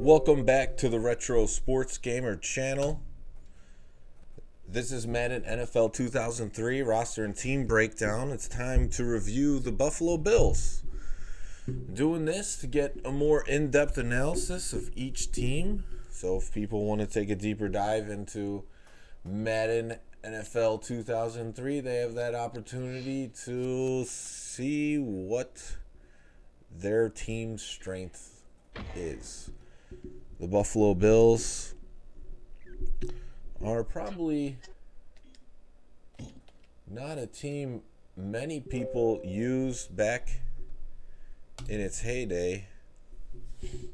Welcome back to the Retro Sports Gamer channel. This is Madden NFL 2003 roster and team breakdown. It's time to review the Buffalo Bills. Doing this to get a more in-depth analysis of each team. So if people want to take a deeper dive into Madden NFL 2003, they have that opportunity to see what their team's strength is. The Buffalo Bills are probably not a team many people used back in its heyday,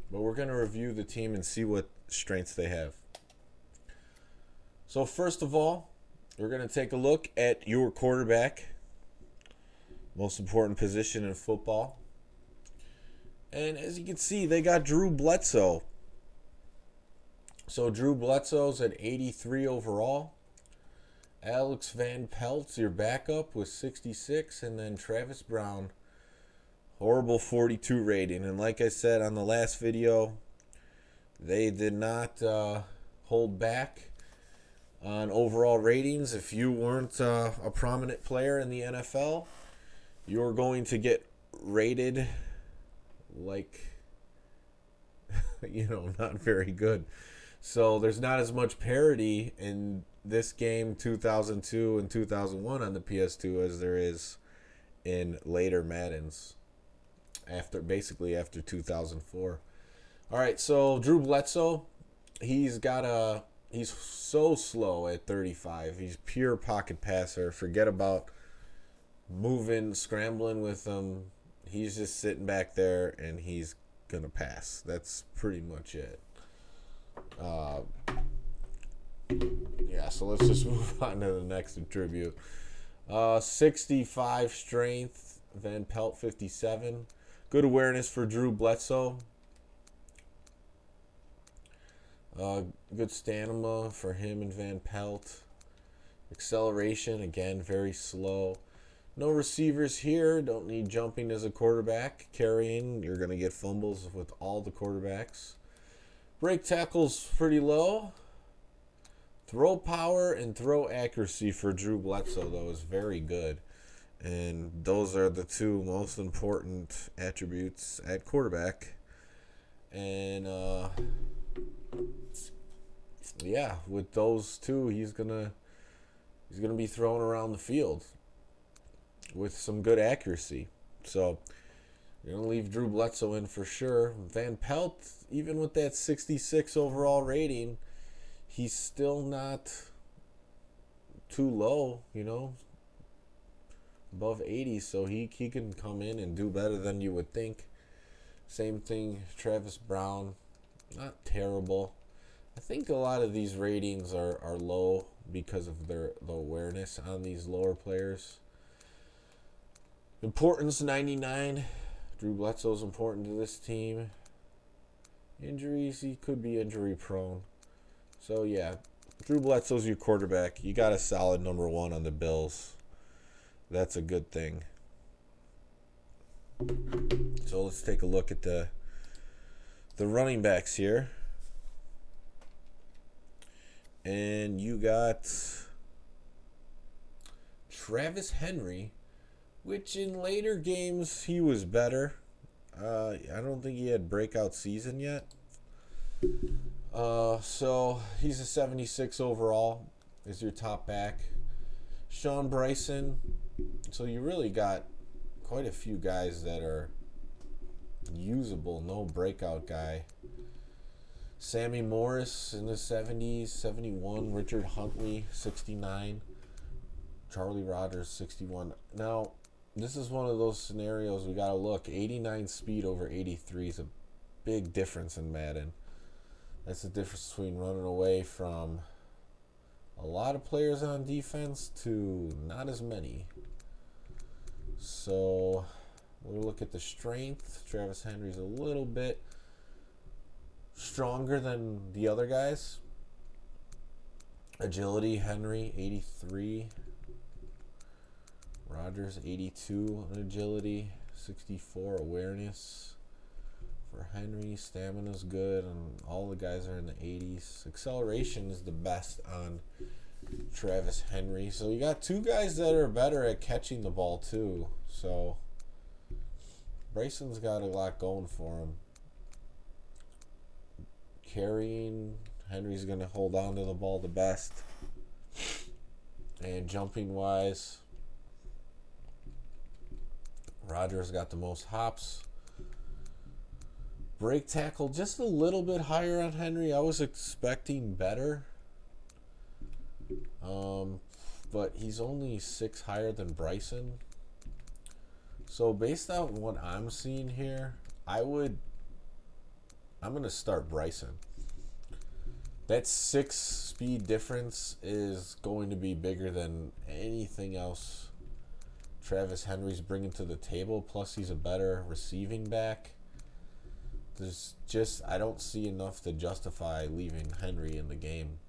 but we're going to review the team and see what strengths they have. So first of all, we're going to take a look at your quarterback, most important position in football. And as you can see, they got Drew Bledsoe. So Drew Bledsoe's at 83 overall. Alex Van Pelt's your backup with 66. And then Travis Brown, horrible 42 rating. And like I said on the last video, they did not hold back on overall ratings. If you weren't a prominent player in the NFL, you're going to get rated like, not very good. So there's not as much parity in this game 2002 and 2001 on the PS2 as there is in later Maddens after 2004. All right, so Drew Bledsoe, he's so slow at 35. He's pure pocket passer. Forget about moving, scrambling with him. He's just sitting back there and he's going to pass. That's pretty much it. So let's just move on to the next attribute. 65 strength, Van Pelt 57. Good awareness for Drew Bledsoe. Good stamina for him and Van Pelt. Acceleration, again, very slow. No receivers here. Don't need jumping as a quarterback. Carrying, you're going to get fumbles with all the quarterbacks. Break tackles pretty low. Throw power and throw accuracy for Drew Bledsoe, though, is very good. And those are the two most important attributes at quarterback. And, with those two, he's gonna be thrown around the field with some good accuracy. So you're going to leave Drew Bledsoe in for sure. Van Pelt, even with that 66 overall rating, he's still not too low, above 80. So he can come in and do better than you would think. Same thing, Travis Brown, not terrible. I think a lot of these ratings are low because of the awareness on these lower players. Importance 99. Drew Bledsoe's important to this team. Injuries, he could be injury prone. So yeah, Drew Bledsoe's your quarterback. You got a solid number one on the Bills. That's a good thing. So let's take a look at the running backs here. And you got Travis Henry, which in later games he was better. I don't think he had breakout season yet. So he's a 76 overall, is your top back. Sean Bryson. So you really got quite a few guys that are usable, no breakout guy. Sammy Morris in the 70s, 71. Richard Huntley, 69. Charlie Rogers, 61. Now, this is one of those scenarios we got to look. 89 speed over 83 is a big difference in Madden. That's the difference between running away from a lot of players on defense to not as many. So we'll look at the strength. Travis Henry's a little bit stronger than the other guys. Agility, Henry, 83. Rogers, 82 on agility. 64 awareness. for Henry. Stamina's good, and all the guys are in the 80s. Acceleration is the best on Travis Henry. So you got two guys that are better at catching the ball too. So Bryson's got a lot going for him. Carrying, Henry's going to hold on to the ball the best. And jumping wise, Rodgers got the most hops. Break tackle just a little bit higher on Henry. I was expecting better. But he's only 6 higher than Bryson. So based on what I'm seeing here, I'm going to start Bryson. That 6 speed difference is going to be bigger than anything else Travis Henry's bringing to the table. Plus, he's a better receiving back. I don't see enough to justify leaving Henry in the game.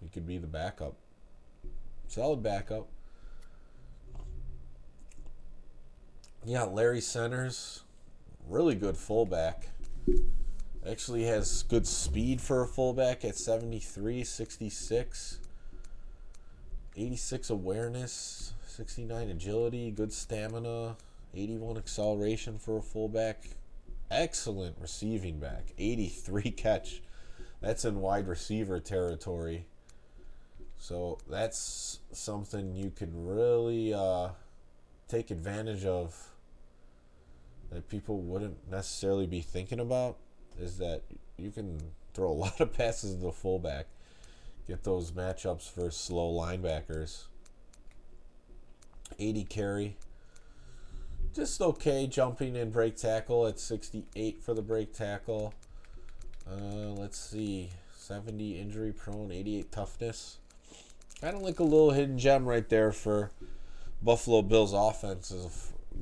He could be the backup. Solid backup. Yeah, Larry Centers, really good fullback. Actually has good speed for a fullback at 73, 66, 86 awareness, 69 agility, good stamina, 81 acceleration for a fullback. Excellent receiving back, 83 catch. That's in wide receiver territory. So that's something you can really take advantage of that people wouldn't necessarily be thinking about, is that you can throw a lot of passes to the fullback, get those matchups for slow linebackers. 80 carry, just okay. Jumping and break tackle at 68 for the break tackle. Let's see, 70 injury prone, 88 toughness. Kind of like a little hidden gem right there for Buffalo Bills offense as a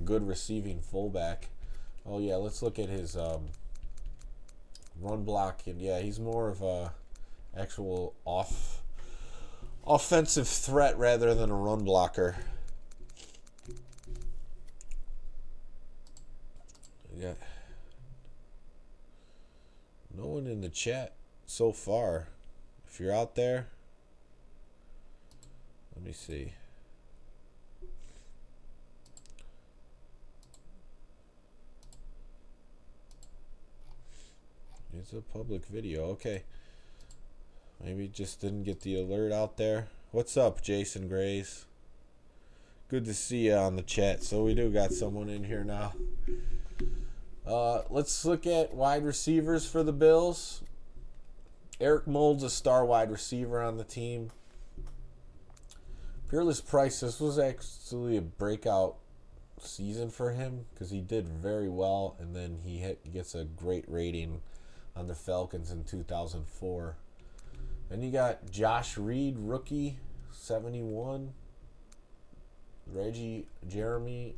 good receiving fullback. Oh yeah, let's look at his run block, and yeah, he's more of a actual offensive threat rather than a run blocker. Yeah. No one in the chat so far. If you're out there, let me see. It's a public video. Okay. Maybe just didn't get the alert out there. What's up, Jason Grays? Good to see you on the chat. So we do got someone in here now. Let's look at wide receivers for the Bills. Eric Mold's a star wide receiver on the team. Peerless Price, this was actually a breakout season for him because he did very well, and then he gets a great rating on the Falcons in 2004. Then you got Josh Reed, rookie, 71. Jeremy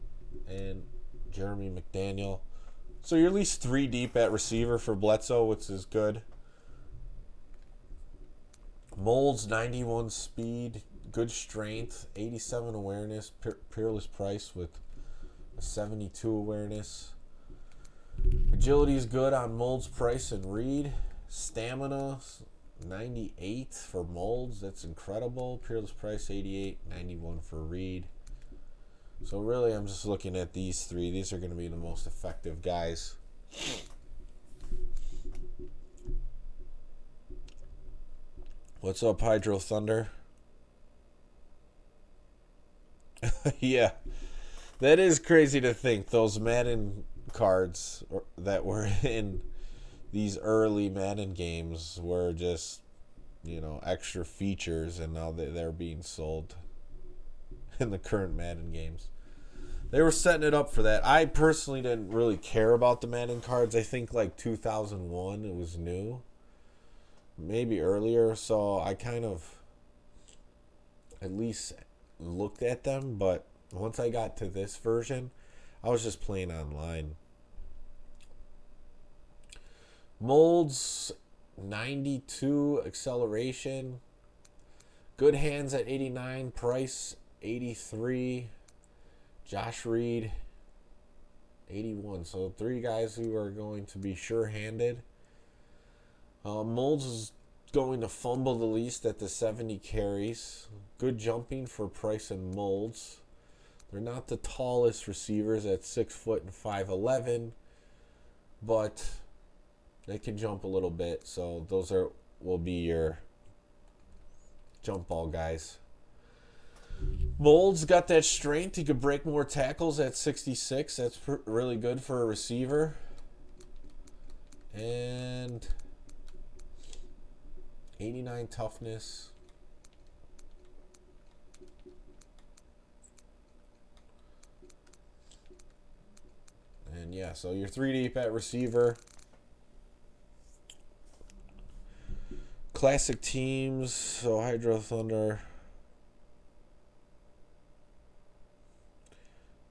and Jeremy McDaniel. So you're at least 3 deep at receiver for Bledsoe, which is good. Molds, 91 speed, good strength, 87 awareness. Peerless Price with a 72 awareness. Agility is good on Molds, Price, and Reed. Stamina, 98 for Molds. That's incredible. Peerless Price, 88, 91 for Reed. So really, I'm just looking at these 3. These are going to be the most effective guys. What's up, Hydro Thunder? Yeah, that is crazy to think. Those Madden cards that were in these early Madden games were just, extra features, and now they're being sold in the current Madden games. They were setting it up for that. I personally didn't really care about the Madden cards. I think like 2001 it was new. Maybe earlier, so I kind of at least looked at them, but once I got to this version, I was just playing online. Molds, 92 acceleration. Good hands at 89. Price, 83. Josh Reed, 81. So 3 guys who are going to be sure-handed. Molds is going to fumble the least at the 70 carries. Good jumping for Price and Molds. They're not the tallest receivers at 6 foot and 5'11", but they can jump a little bit. So those will be your jump ball guys. Molds got that strength. He could break more tackles at 66. That's really good for a receiver. And 89 toughness. And yeah, so you're 3 deep at receiver. Classic teams, so Hydro Thunder.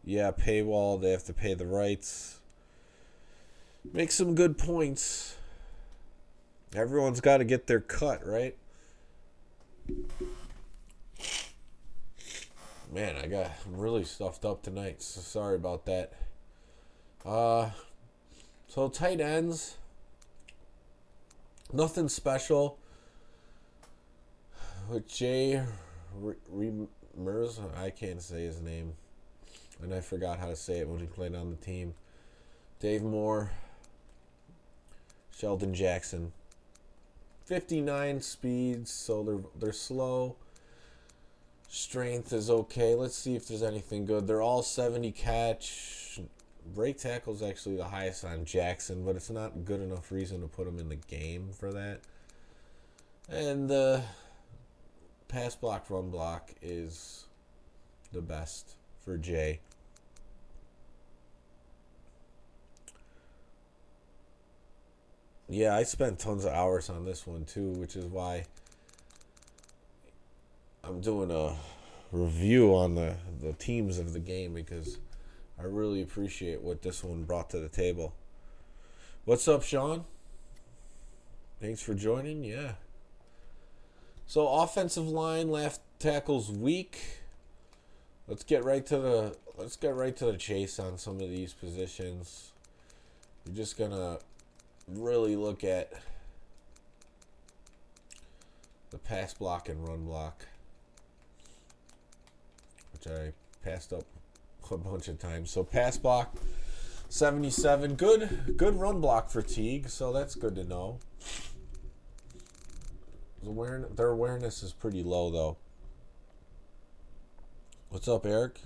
Yeah, paywall, they have to pay the rights. Make some good points. Everyone's got to get their cut, right? Man, I'm really stuffed up tonight, so sorry about that. So tight ends, nothing special. With Jay Remers, I can't say his name, and I forgot how to say it when he played on the team. Dave Moore, Sheldon Jackson, 59 speeds, so they're slow. Strength is okay. Let's see if there's anything good. They're all 70 catch. Break tackle is actually the highest on Jackson, but it's not good enough reason to put him in the game for that. And the pass block, run block is the best for Jay. Yeah, I spent tons of hours on this one too, which is why I'm doing a review on the teams of the game, because I really appreciate what this one brought to the table. What's up, Sean? Thanks for joining. Yeah. So offensive line, left tackle's weak. Let's get right to the chase on some of these positions. We're just gonna really look at the pass block and run block, which I passed up a bunch of times. So pass block, 77. Good run block for Teague, so that's good to know. Their awareness is pretty low, though. What's up, Eric?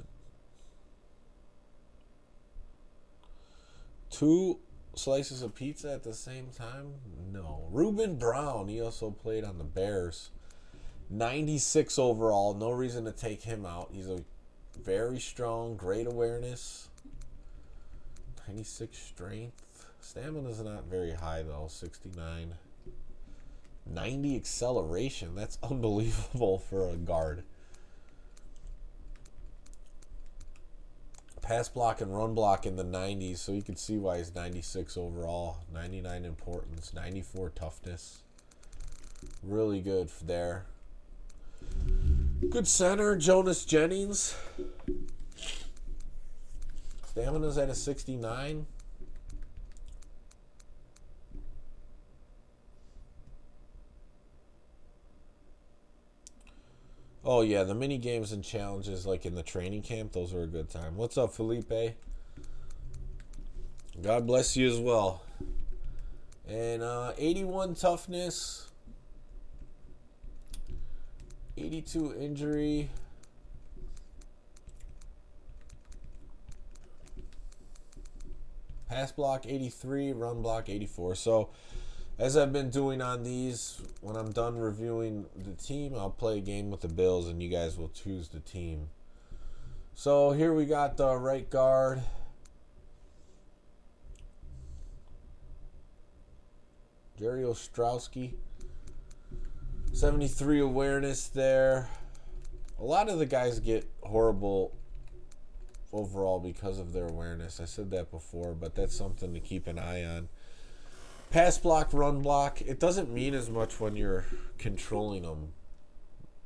2 slices of pizza at the same time? No. Reuben Brown, he also played on the Bears. 96 overall. No reason to take him out. He's a very strong, great awareness. 96 strength. Stamina's not very high, though. 69. 90 acceleration. That's unbelievable for a guard. Pass block and run block in the 90s, so you can see why he's 96 overall. 99 importance, 94 toughness. Really good there. Good center, Jonas Jennings. Stamina's at a 69. Oh, yeah, the mini games and challenges like in the training camp, those are a good time. What's up, Felipe? God bless you as well. And 81 toughness. 82 injury. Pass block 83, run block 84. So, as I've been doing on these, when I'm done reviewing the team, I'll play a game with the Bills and you guys will choose the team. So here we got the right guard. Jerry Ostrowski. 73 awareness there. A lot of the guys get horrible overall because of their awareness. I said that before, but that's something to keep an eye on. Pass block, run block, it doesn't mean as much when you're controlling them.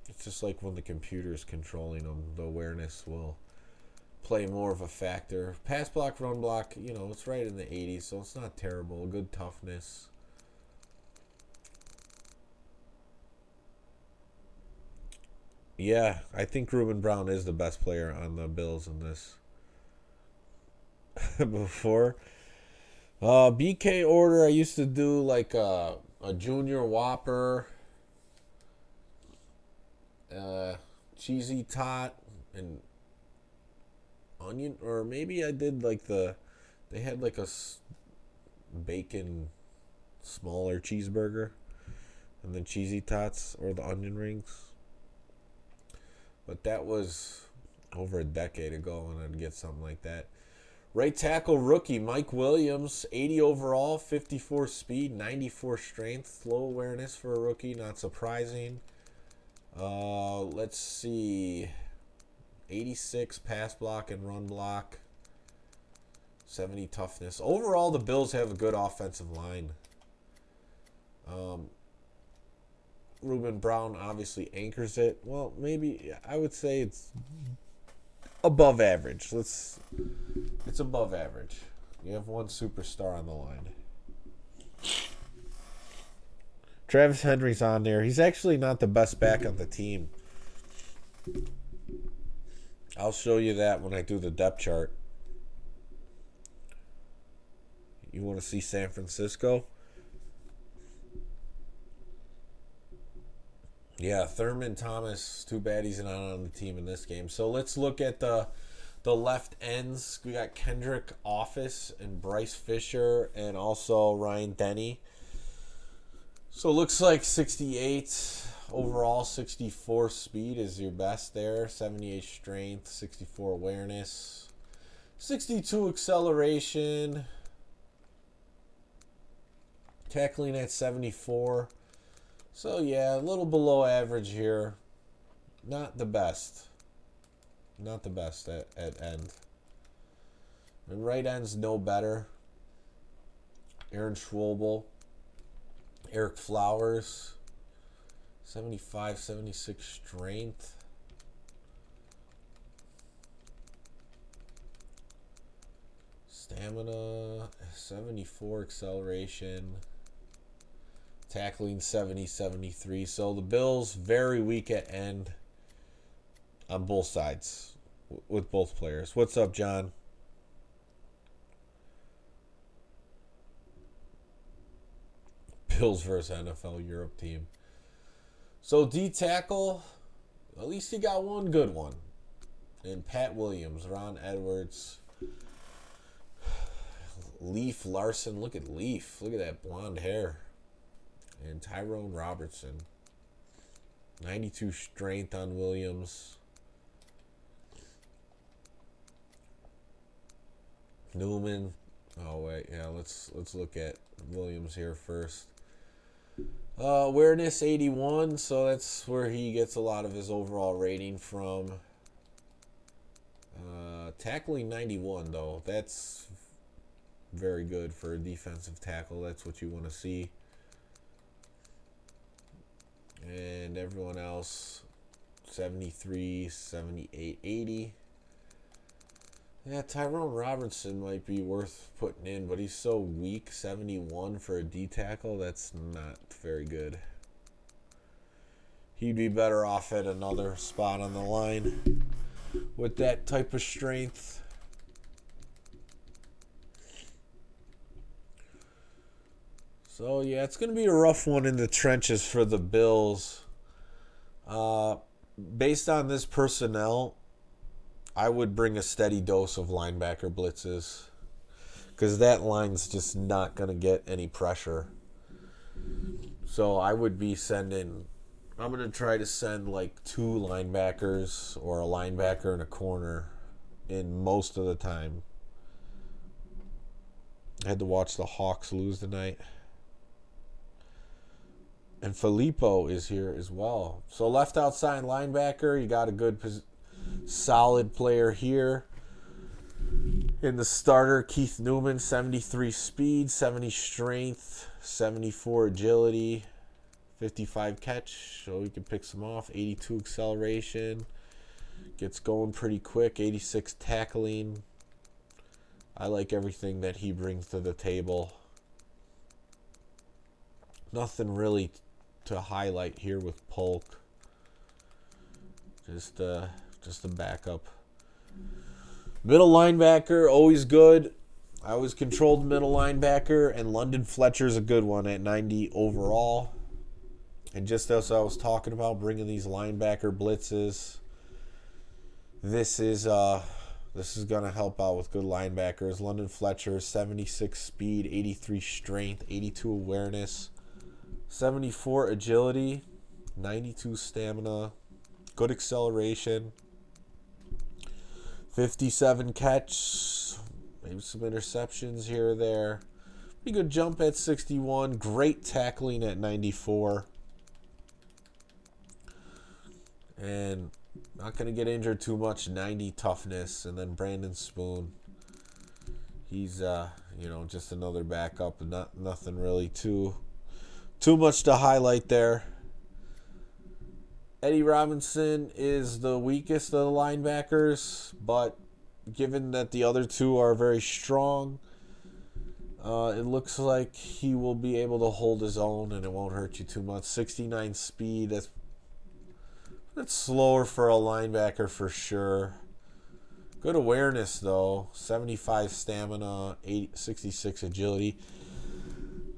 It's just like when the computer's controlling them, the awareness will play more of a factor. Pass block, run block, you know, it's right in the 80s, so it's not terrible. Good toughness. Yeah, I think Reuben Brown is the best player on the Bills in this. Before BK order, I used to do like a Junior Whopper, cheesy tot, and onion, or maybe I did like they had like a bacon smaller cheeseburger, and then cheesy tots or the onion rings. But that was over a decade ago, and I'd get something like that. Right tackle rookie, Mike Williams, 80 overall, 54 speed, 94 strength, low awareness for a rookie, not surprising. Let's see, 86 pass block and run block, 70 toughness. Overall, the Bills have a good offensive line. Reuben Brown obviously anchors it. Well, maybe I would say it's above average. It's above average. You have one superstar on the line. Travis Henry's on there. He's actually not the best back on the team. I'll show you that when I do the depth chart. You want to see San Francisco? Yeah, Thurman Thomas, too bad he's not on the team in this game. So let's look at the left ends. We got Kendrick Office and Bryce Fisher and also Ryan Denny. So it looks like 68 overall, 64 speed is your best there, 78 strength, 64 awareness, 62 acceleration, tackling at 74. So, yeah, a little below average here. Not the best. Not the best at end. And right end's no better. Aaron Schwobel. Eric Flowers. 75, 76 strength. Stamina. 74 acceleration. Tackling 70, 73. So the Bills very weak at end on both sides with both players. What's up, John? Bills versus NFL Europe team. So D tackle, at least he got one good one. And Pat Williams, Ron Edwards, Leaf Larson. Look at Leaf. Look at that blonde hair. And Tyrone Robertson. 92 strength on Williams. Newman. Oh wait, yeah, let's look at Williams here first. Awareness 81, so that's where he gets a lot of his overall rating from. Tackling 91 though. That's very good for a defensive tackle. That's what you want to see. And everyone else, 73, 78, 80. Yeah, Tyrone Robertson might be worth putting in, but he's so weak. 71 for a D tackle, that's not very good. He'd be better off at another spot on the line with that type of strength. So, yeah, it's going to be a rough one in the trenches for the Bills. Based on this personnel, I would bring a steady dose of linebacker blitzes because that line's just not going to get any pressure. So I would be I'm going to try to send like 2 linebackers or a linebacker and a corner in most of the time. I had to watch the Hawks lose tonight. And Filippo is here as well. So left outside linebacker, you got a good, solid player here. In the starter, Keith Newman, 73 speed, 70 strength, 74 agility, 55 catch. So you can pick some off. 82 acceleration. Gets going pretty quick. 86 tackling. I like everything that he brings to the table. Nothing really to highlight here with Polk. Just a backup. Middle linebacker, always good. I always controlled middle linebacker, and London Fletcher's a good one at 90 overall. And just as I was talking about, bringing these linebacker blitzes, this is going to help out with good linebackers. London Fletcher, 76 speed, 83 strength, 82 awareness, 74 agility, 92 stamina, good acceleration, 57 catch, maybe some interceptions here or there. Pretty good jump at 61, great tackling at 94. And not going to get injured too much, 90 toughness. And then Brandon Spoon, he's just another backup, nothing really too much to highlight there. Eddie Robinson is the weakest of the linebackers, but given that the other two are very strong, it looks like he will be able to hold his own and it won't hurt you too much. 69 speed, that's slower for a linebacker for sure. Good awareness though. 75 stamina, 66 agility.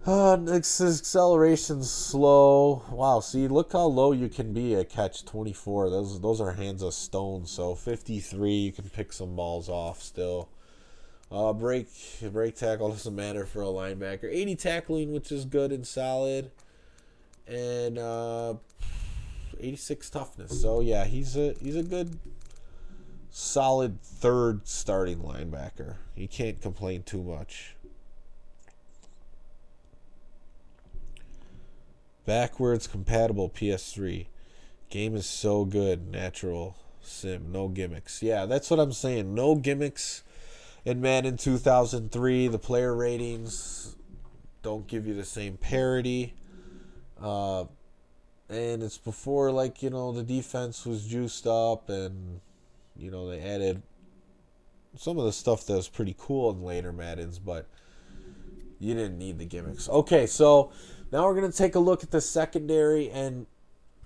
Acceleration's slow. Wow, see, look how low you can be at catch 24. Those are hands of stone. So 53, you can pick some balls off still. Break tackle doesn't matter for a linebacker. 80 tackling, which is good and solid. And 86 toughness. So yeah, he's a good solid third starting linebacker. You can't complain too much. Backwards compatible PS3. Game is so good. Natural sim. No gimmicks. Yeah, that's what I'm saying. No gimmicks in Madden 2003. The player ratings don't give you the same parity. And it's before, the defense was juiced up and, they added some of the stuff that was pretty cool in later Maddens, but you didn't need the gimmicks. Okay, so now we're going to take a look at the secondary, and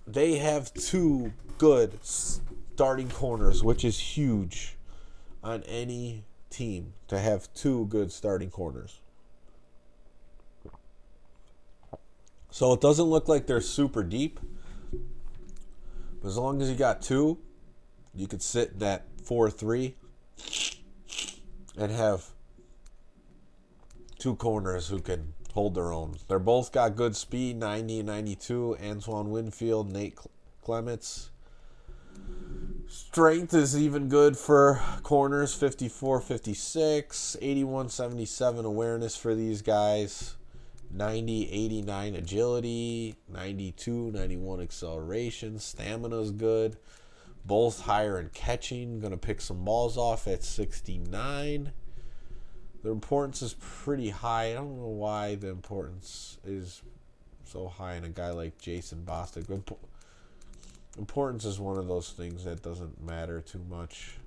they have two good starting corners, which is huge on any team to have two good starting corners. So it doesn't look like they're super deep, but as long as you got two, you could sit in that 4-3 and have two corners who can hold their own. They're both got good speed, 90 and 92. Antoine Winfield, Nate Clements. Strength is even good for corners, 54, 56. 81, 77 awareness for these guys. 90, 89 agility. 92, 91 acceleration. Stamina's good. Both higher in catching. Going to pick some balls off at 69. The importance is pretty high. I don't know why the importance is so high in a guy like Jason Bostic. Importance is one of those things that doesn't matter too much.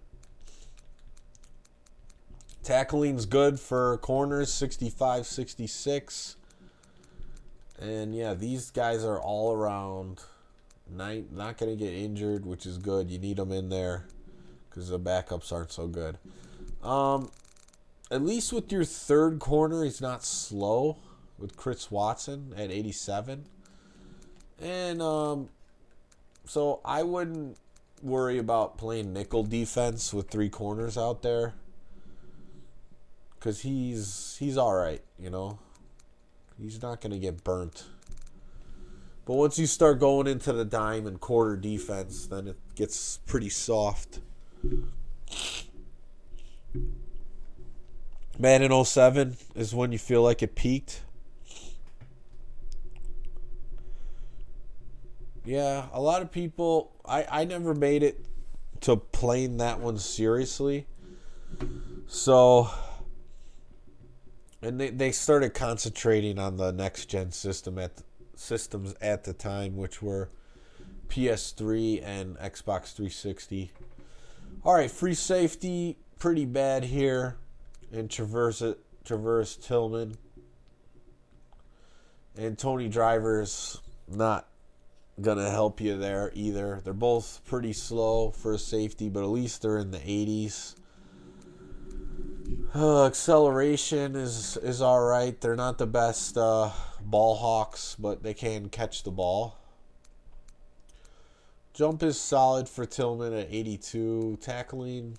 Tackling's good for corners, 65, 66. And yeah, these guys are all around. Not going to get injured, which is good. You need them in there because the backups aren't so good. At least with your third corner, he's not slow with Chris Watson at 87. And so I wouldn't worry about playing nickel defense with three corners out there because he's all right, He's not going to get burnt. But once you start going into the dime and quarter defense, then it gets pretty soft. Madden 07 is when you feel like it peaked. Yeah, a lot of people... I never made it to playing that one seriously. So... And they started concentrating on the next-gen systems at the time, which were PS3 and Xbox 360. All right, free safety, pretty bad here in Traverse Tillman. And Tony Driver's not going to help you there either. They're both pretty slow for a safety, but at least they're in the 80s. Acceleration is all right. They're not the best ball hawks, but they can catch the ball. Jump is solid for Tillman at 82. Tackling,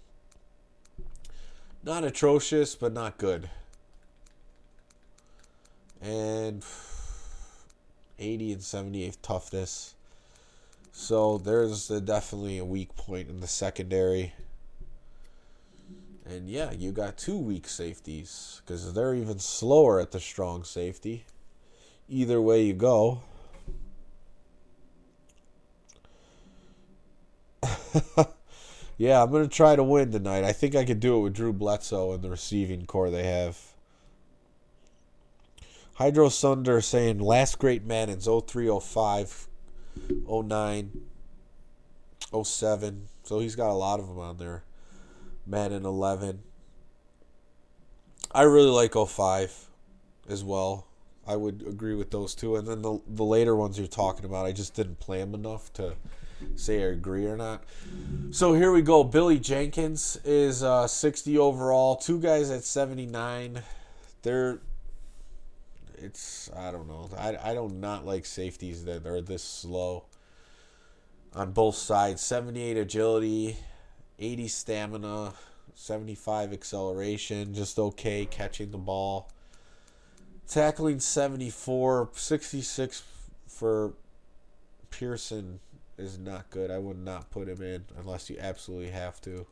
not atrocious, but not good. And 80 and 78 toughness. So there's definitely a weak point in the secondary. And yeah, you got 2 weak safeties because they're even slower at the strong safety. Either way you go. Yeah, I'm going to try to win tonight. I think I could do it with Drew Bledsoe and the receiving core they have. Hydro Sunder saying last great Maddens 03, 05, 09, 07. So he's got a lot of them on there. Madden 11. I really like 05 as well. I would agree with those two. And then the later ones you're talking about, I just didn't play them enough to say I agree or not. So here we go. Billy Jenkins is 60 overall. 2 guys at 79. I don't know. I do not like safeties that are this slow on both sides. 78 agility, 80 stamina, 75 acceleration, just okay catching the ball. Tackling 74, 66 for Pearson is not good. I would not put him in unless you absolutely have to.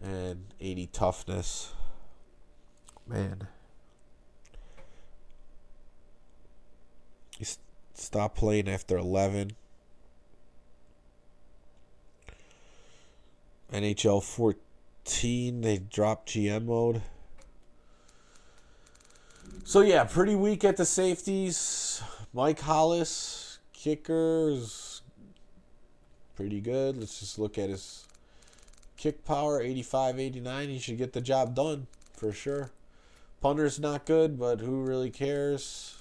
And 80 toughness. Man. You stop playing after 11. NHL 14, they dropped GM mode. So yeah, pretty weak at the safeties. Mike Hollis, kickers, pretty good. Let's just look at his kick power, 85, 89. He should get the job done for sure. Punter's not good, but who really cares?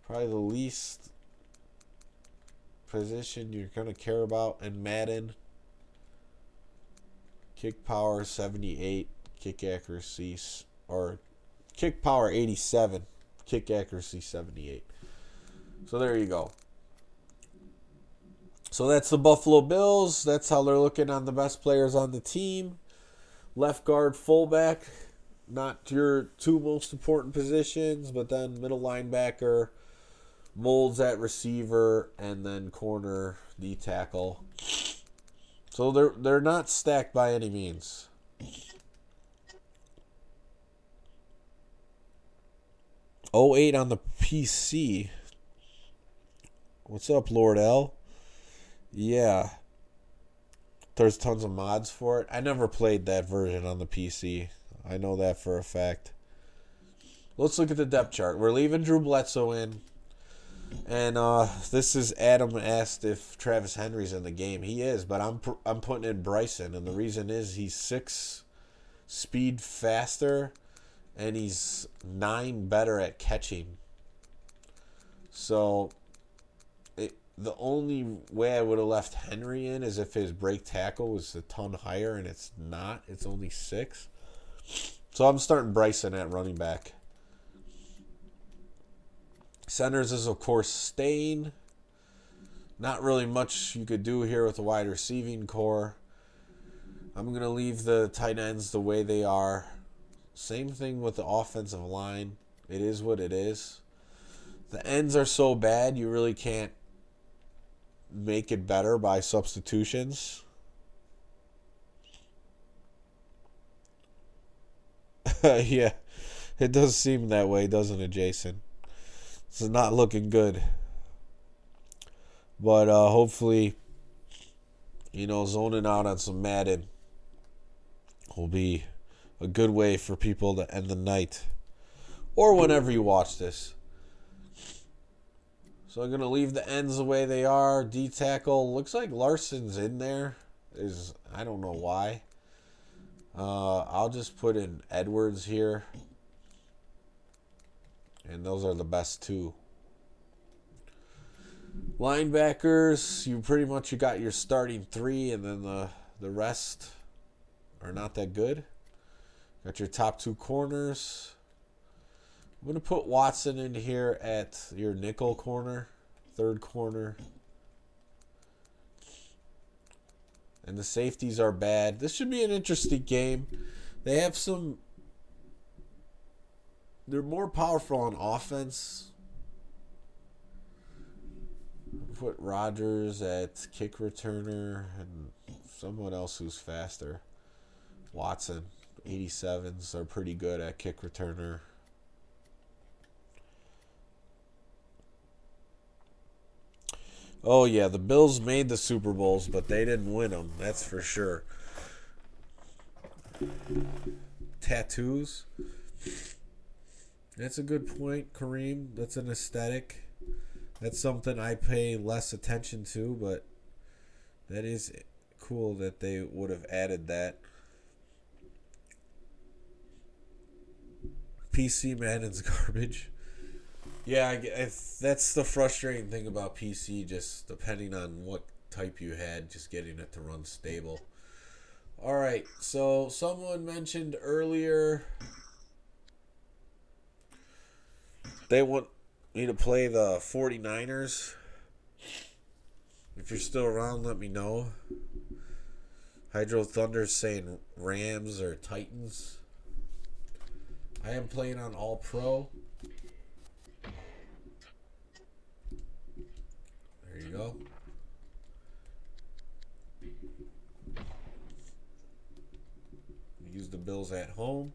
Probably the least position you're going to care about in Madden. Kick power 78, kick accuracy, or kick power 87, kick accuracy 78. So there you go. So that's the Buffalo Bills. That's how they're looking on the best players on the team. Left guard, fullback, not your 2 most important positions, but then middle linebacker, molds at receiver, and then corner, D tackle. So they're not stacked by any means. '08 on the PC. What's up, Lord L? Yeah. There's tons of mods for it. I never played that version on the PC. I know that for a fact. Let's look at the depth chart. We're leaving Drew Bledsoe in. And this is Adam asked if Travis Henry's in the game. He is, but I'm putting in Bryson, and the reason is he's 6 speed faster, and he's 9 better at catching. So the only way I would have left Henry in is if his break tackle was a ton higher, and it's not. It's only 6. So I'm starting Bryson at running back. Centers is, of course, Stain. Not really much you could do here with the wide receiving core. I'm going to leave the tight ends the way they are. Same thing with the offensive line. It is what it is. The ends are so bad, you really can't make it better by substitutions. Yeah, it does seem that way, doesn't it, Jason? This is not looking good. But hopefully, zoning out on some Madden will be a good way for people to end the night. Or whenever you watch this. So I'm going to leave the ends the way they are. D-tackle. Looks like Larson's in there. I don't know why. I'll just put in Edwards here. And those are the best two. Linebackers, you got your starting three, and then the rest are not that good. Got your top two corners. I'm going to put Watson in here at your nickel corner, third corner. And the safeties are bad. This should be an interesting game. They have they're more powerful on offense. Put Rodgers at kick returner and someone else who's faster. Watson, 87s are pretty good at kick returner. Oh, yeah, the Bills made the Super Bowls, but they didn't win them. That's for sure. Tattoos. That's a good point, Kareem. That's an aesthetic. That's something I pay less attention to, but that is cool that they would have added that. PC Madden's garbage. Yeah, that's the frustrating thing about PC, just depending on what type you had, just getting it to run stable. Alright, so someone mentioned earlier they want me to play the 49ers. If you're still around, let me know. Hydro Thunder's saying Rams or Titans. I am playing on All Pro. There you go. Use the Bills at home.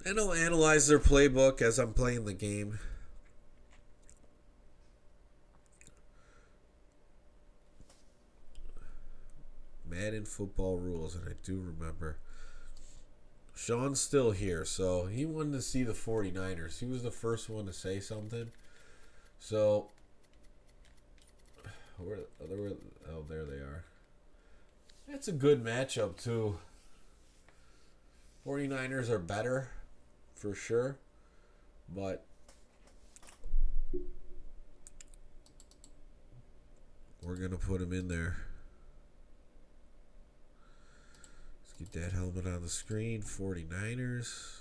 And I'll analyze their playbook as I'm playing the game. Madden football rules, and I do remember. Sean's still here, so he wanted to see the 49ers. He was the first one to say something. So, there they are. It's a good matchup, too. 49ers are better, for sure. But we're going to put them in there. Let's get that helmet on the screen. 49ers.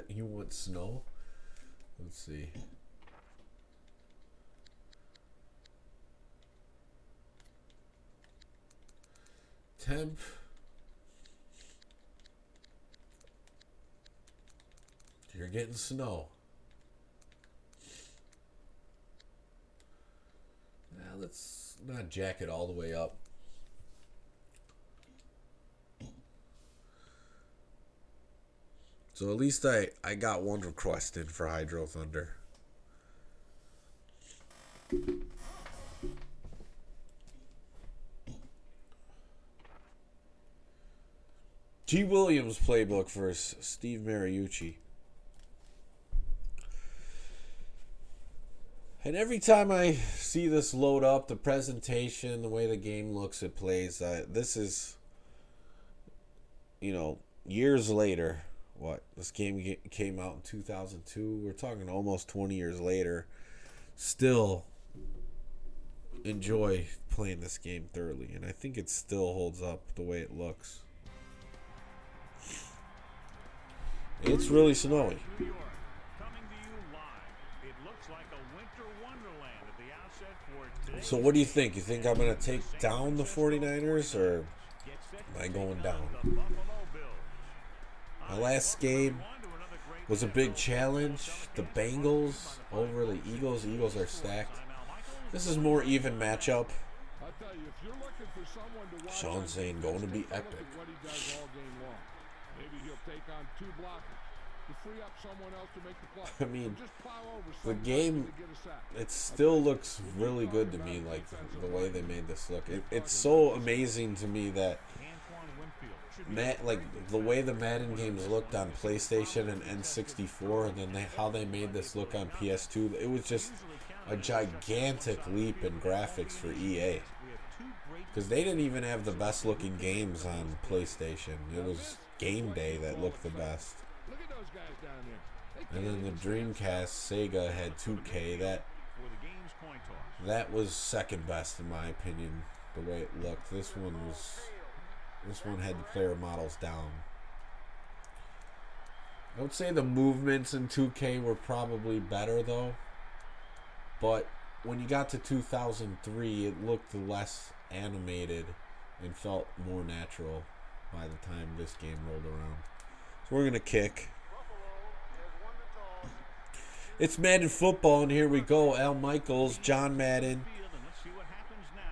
You want snow? Let's see. Temp. You're getting snow. Now let's not jack it all the way up. So at least I got one request in for Hydro Thunder. G. Williams playbook versus Steve Mariucci. And every time I see this load up, the presentation, the way the game looks, it plays, this is, years later. What? This game came out in 2002. We're talking almost 20 years later. Still enjoy playing this game thoroughly. And I think it still holds up the way it looks. It's really snowy. So what do you think? You think I'm going to take down the 49ers, or am I going down? My last game was a big challenge. The Bengals over the Eagles. The Eagles are stacked. This is more even matchup. Sean's saying going to be epic. I mean, the game, it still looks really good to me, like the way they made this look. It's so amazing to me that like the way the Madden games looked on PlayStation and N64, and then how they made this look on PS2, it was just a gigantic leap in graphics for EA. Because they didn't even have the best looking games on PlayStation. It was Game Day that looked the best. And then the Dreamcast, Sega had 2K. That was second best in my opinion, the way it looked. This one had the player models down. I would say the movements in 2K were probably better though. But when you got to 2003, it looked less animated and felt more natural by the time this game rolled around. So we're going to kick. It's Madden football, and here we go. Al Michaels, John Madden.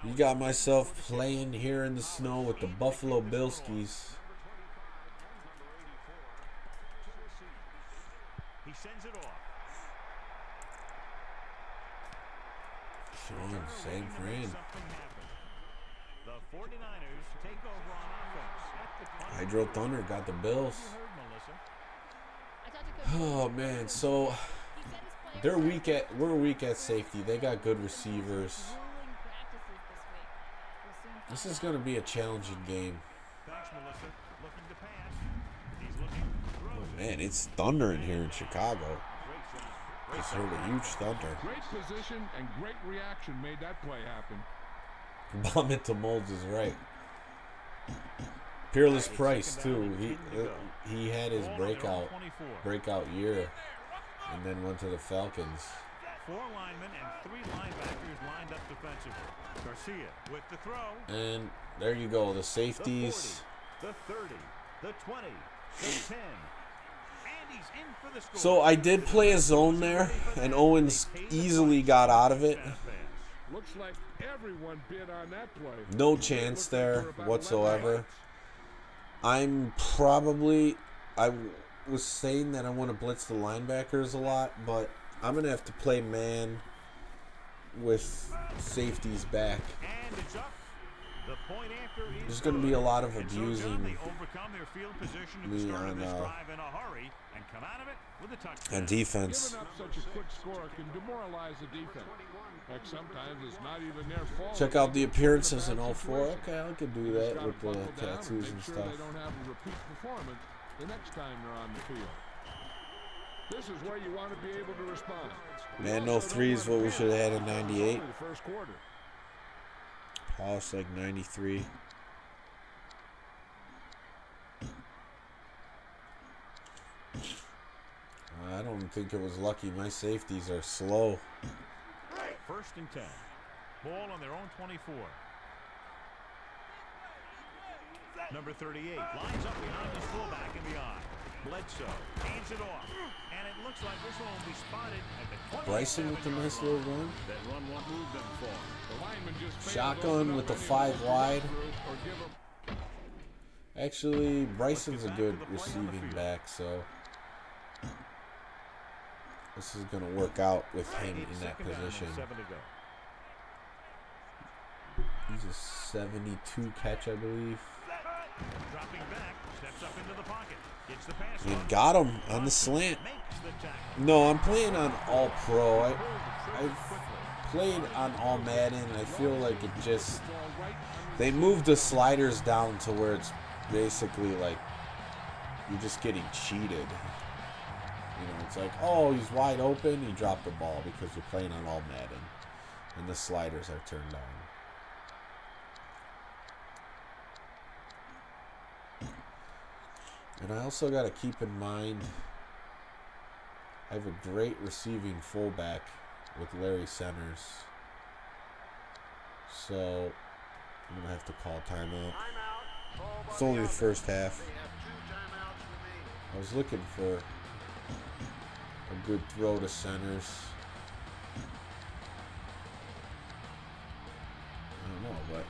You got myself playing here in the snow with the Buffalo Bilskis. He sends it off. Sean, same friend. The 49ers take over on offense. Hydro Thunder got the Bills. Oh man, so we're weak at safety. They got good receivers. This is going to be a challenging game. Oh man, it's thundering here in Chicago. Just heard a huge thunder. Great position and great reaction made that play happen. Bomb it to Molds is right. Peerless Price too. He had his breakout year, and then went to the Falcons. 4 linemen and 3 linebackers lined up defensively. Garcia with the throw. And there you go, the safeties. The 30, the 20, the 10. And he's in for the score. So I did play a zone there, and Owens easily got out of it. Looks like everyone bid on that play. No chance there whatsoever. I was saying that I want to blitz the linebackers a lot, but I'm going to have to play man with safeties back. And it's up. The point after is There's going to be a lot of abusing they overcome their field position at the start of this drive in a hurry and come out of it with a touchdown. on defense. Giving up such a quick score can demoralize the defense. Heck, sometimes it's not even their fault. Check out the appearances in 04. Okay, I could do that with the tattoos and sure stuff. They don't have a repeat performance the next time they're on the field. This is where you want to be able to respond. Man, no 3 is what we should have had in 98. The first quarter. Polish like 93. I don't think it was lucky. My safeties are slow. First and 10. Ball on their own 24. Number 38 lines up behind his fullback in the eye. Bledsoe hands it off. And it looks like this one will be spotted at the 27 Bryson with the nice little run. That run won't move them far. The lineman just Shotgun with the 5 wide. Actually, Bryson's a good receiving back, so this is going to work out with him in that position. He's a 72 catch, I believe. Dropping back, steps up into the pocket. Gets the pass. And got him on the slant. No, I'm playing on All Pro. I've played on All Madden. I feel like it just... They moved the sliders down to where it's basically like you're just getting cheated. You know, it's like, oh, he's wide open. He dropped the ball because you're playing on All Madden. And the sliders are turned on. And I also got to keep in mind, I have a great receiving fullback with Larry Centers. So I'm going to have to call timeout. It's only the first half. I was looking for a good throw to Centers. I don't know, but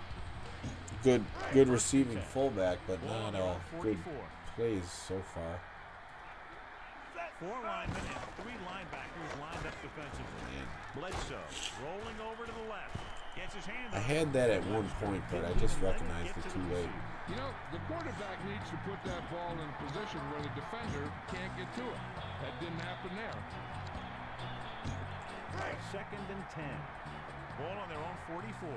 good receiving fullback, but not good plays so far. 4 linemen and 3 linebackers lined up defensively. Bledsoe rolling over to the left. Gets his hand I up. had that at one point, but I just recognized it too late. You know, the quarterback needs to put that ball in a position where the defender can't get to it. That didn't happen there. 2nd and 10. Ball on their own 44.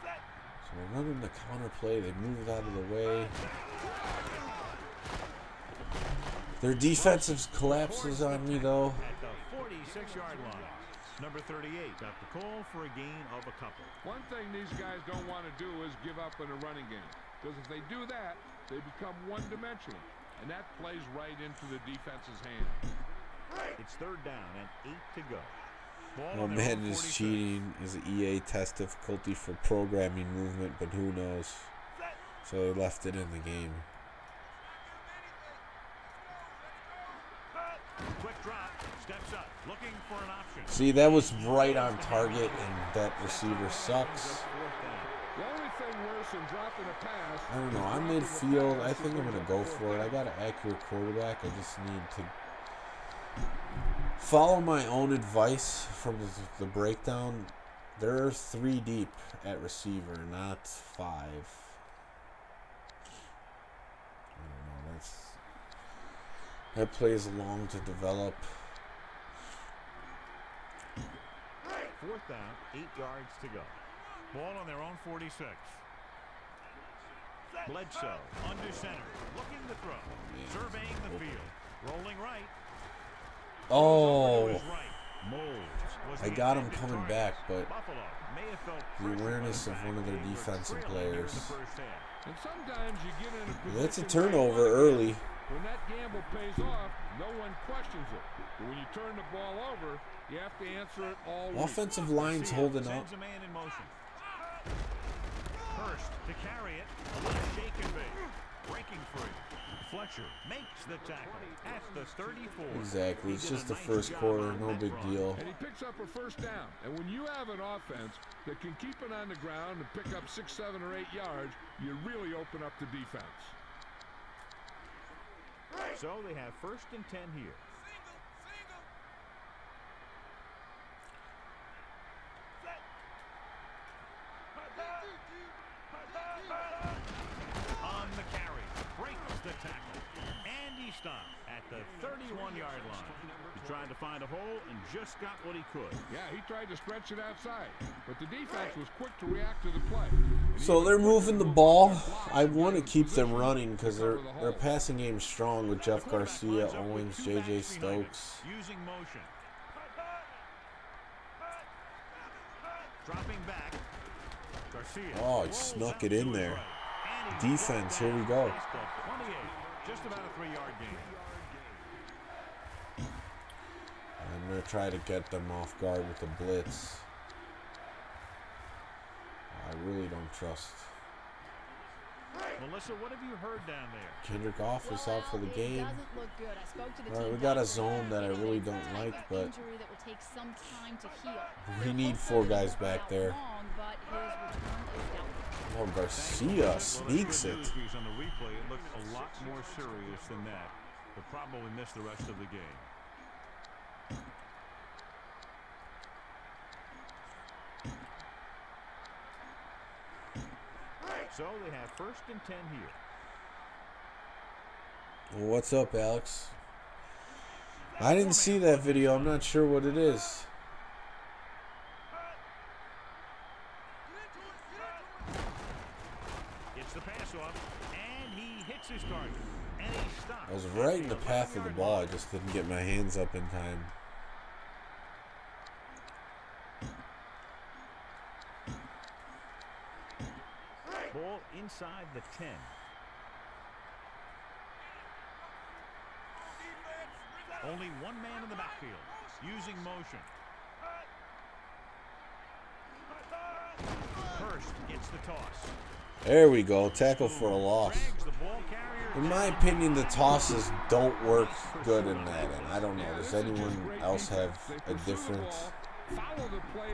So we're running the counter play. They moved out of the way. Their defensive collapses on me, though. At the 46-yard line. Number 38 got the call for a gain of a couple. One thing these guys don't want to do is give up in a running game. Because if they do that, they become one-dimensional. And that plays right into the defense's hand. It's 3rd down and 8 to go. Ball Well, on their Madden own is 46. cheating. Is an EA test difficulty for programming movement, but who knows? So they left it in the game. Quick drop, steps up, looking for an option. See, that was right on target, and that receiver sucks. The only thing worse than dropping a pass... I don't know. I'm midfield. I think I'm going to go for it. I got an accurate quarterback. I just need to follow my own advice from the breakdown. They're 3 deep at receiver, not 5. I don't know. That plays long to develop. 4th down, 8 yards to go. Ball on their own 46. Bledsoe under center, looking to throw, surveying the field, rolling right. Oh, Right. Moles was I the got him intended coming target. back, but Buffalo may have felt the pressure awareness from of the one of their back. They were defensive trailing here in the players. first half. And sometimes you get in a position... That's a where you turnover wanna early. win. When that gamble pays off, no one questions it. But when you turn the ball over, you have to answer it all week. Offensive line's holding up. Sends a man in motion. Hurst to carry it. A little shake and bake. Breaking free. Fletcher makes the tackle at the 34. Exactly. He It's did just a the nice first job quarter. on No that big run. deal. And he picks up a 1st down. And when you have an offense that can keep it on the ground and pick up 6, 7, or 8 yards, you really open up the defense. So they have 1st and 10 here. On the carry, breaks the tackle, and he stopped at the 31-yard line. He tried to find a hole and just got what he could. Yeah, he tried to stretch it outside, but the defense was quick to react to the play. So they're moving the ball. I want to keep them running because their passing game's strong with Jeff Garcia, Owens, J.J. Stokes. Using motion. Dropping back. Garcia. Oh, he snuck it in there. Defense, here we go. 28, just about a 3-yard gain. I'm going to try to get them off guard with the blitz. I really don't trust. Melissa, what have you heard down there? Kendrick off is out for the game. Doesn't look good. I spoke to the All right, team we got a doctor. zone that I really It's a don't type like, of but injury that will take some time to heal. we They're need hopeful 4 it guys won't be back out there. long, but his return is doubtful. Oh, Garcia sneaks it. On the replay, it looked a lot more serious than that, but probably missed the rest of the game. So they have 1st and 10 here. Well, what's up, Alex? I didn't see that video. I'm not sure what it is. Gets the pass off, and he hits his target. And he stops. I was right in the path of the ball. I just didn't get my hands up in time. Ball inside the 10. Only one man in the backfield, using motion. Hurst gets the toss. There we go. Tackle for a loss. Drags the ball carrier. In my opinion, the tosses don't work good in Madden. I don't know. Does anyone else have a different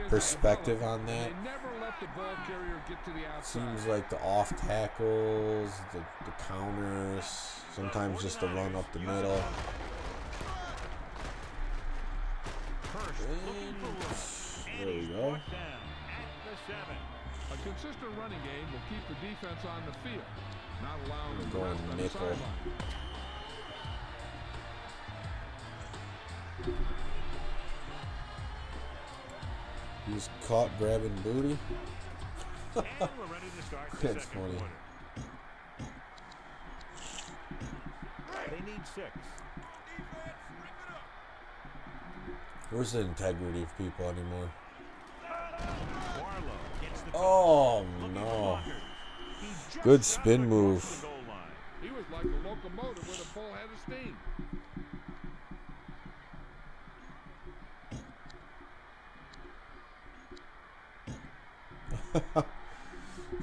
perspective on that? They never let the ball carrier get to the outside. Seems like the off tackles, the counters, sometimes just the run up the middle. Hurst looking for room. There we he's go. brought down at the 7. A consistent running game will keep the defense on the field, not allowing them to Going rest on the nickel. sideline. He's caught grabbing booty. And we're ready to start the That's second funny. quarter. They need 6. Where's the integrity of people anymore? Barlow gets the Oh Looking for no. blockers. He just Good got spin across move. the goal line. He was like a locomotive with a full head of steam.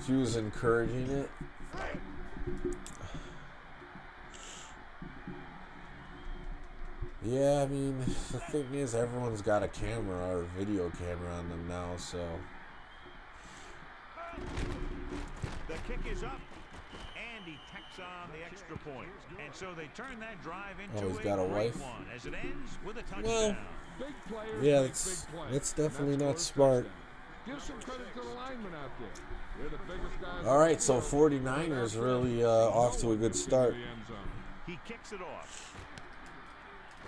She was encouraging it. Yeah, I mean, the thing is, everyone's got a camera or video camera on them now, so. The kick is up, and he tacks on the extra point. And so they turn that drive into he's got a great wife? one as it ends with a touchdown. Well, Big players yeah, make that's big plays, that's and definitely not scores smart. touchdowns. Give some credit to the linemen out there. They're the biggest guys. All right, so on the field. 49ers really off to a good start. He kicks it off.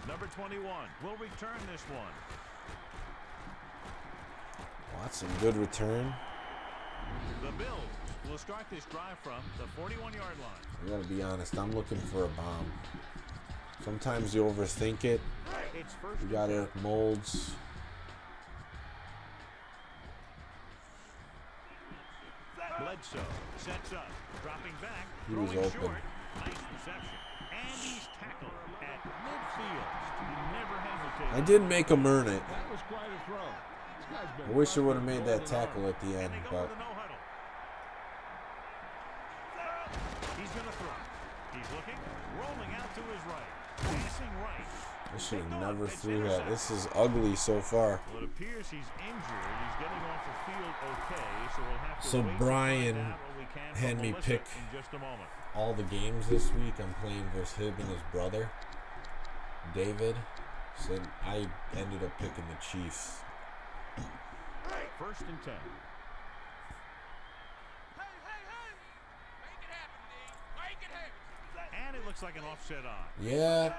Number 21 will return this one. Well, that's some good return. The Bills will start this drive from the 41-yard line. I gotta be honest, I'm looking for a bomb. Sometimes you overthink it. It's first You and got 10. Eric Molds. Bledsoe sets up, dropping back, He was throwing open. short. Nice reception. And he's tackled at midfield. He never hesitated. I did make him earn it. That was quite a throw. This guy's been I wish I busted would have made that golden tackle arm. at the end, And they go but with a no huddle. He's going to throw. He's looking, rolling out to his right. Passing right. I should have Picked never off. It's threw that. intercepted. This is ugly so far. Well, it appears he's injured. He's getting off the field okay, so we'll have to So wait to Brian find out what we can had from me Melissa pick in just a moment. all the games this week. I'm playing versus him and his brother, David. So I ended up picking the Chiefs. First and 10. And it looks like an offset on. Yeah,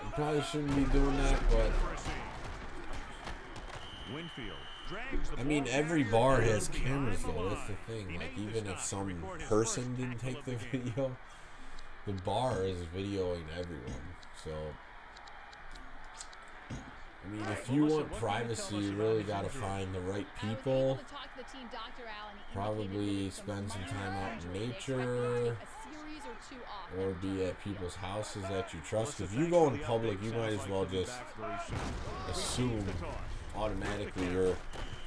I probably shouldn't be doing that, but Winfield drags the I mean, ball every carrier bar down has behind cameras the though. That's the line. thing. He Like, made the even if stop to some record his person first didn't tackle take the of game. video, the bar is videoing everyone. So, I mean, if you want privacy, you really got to find the right people. Probably spend some time out in nature, or be at people's houses that you trust. If you go in public, you might as well just assume automatically you're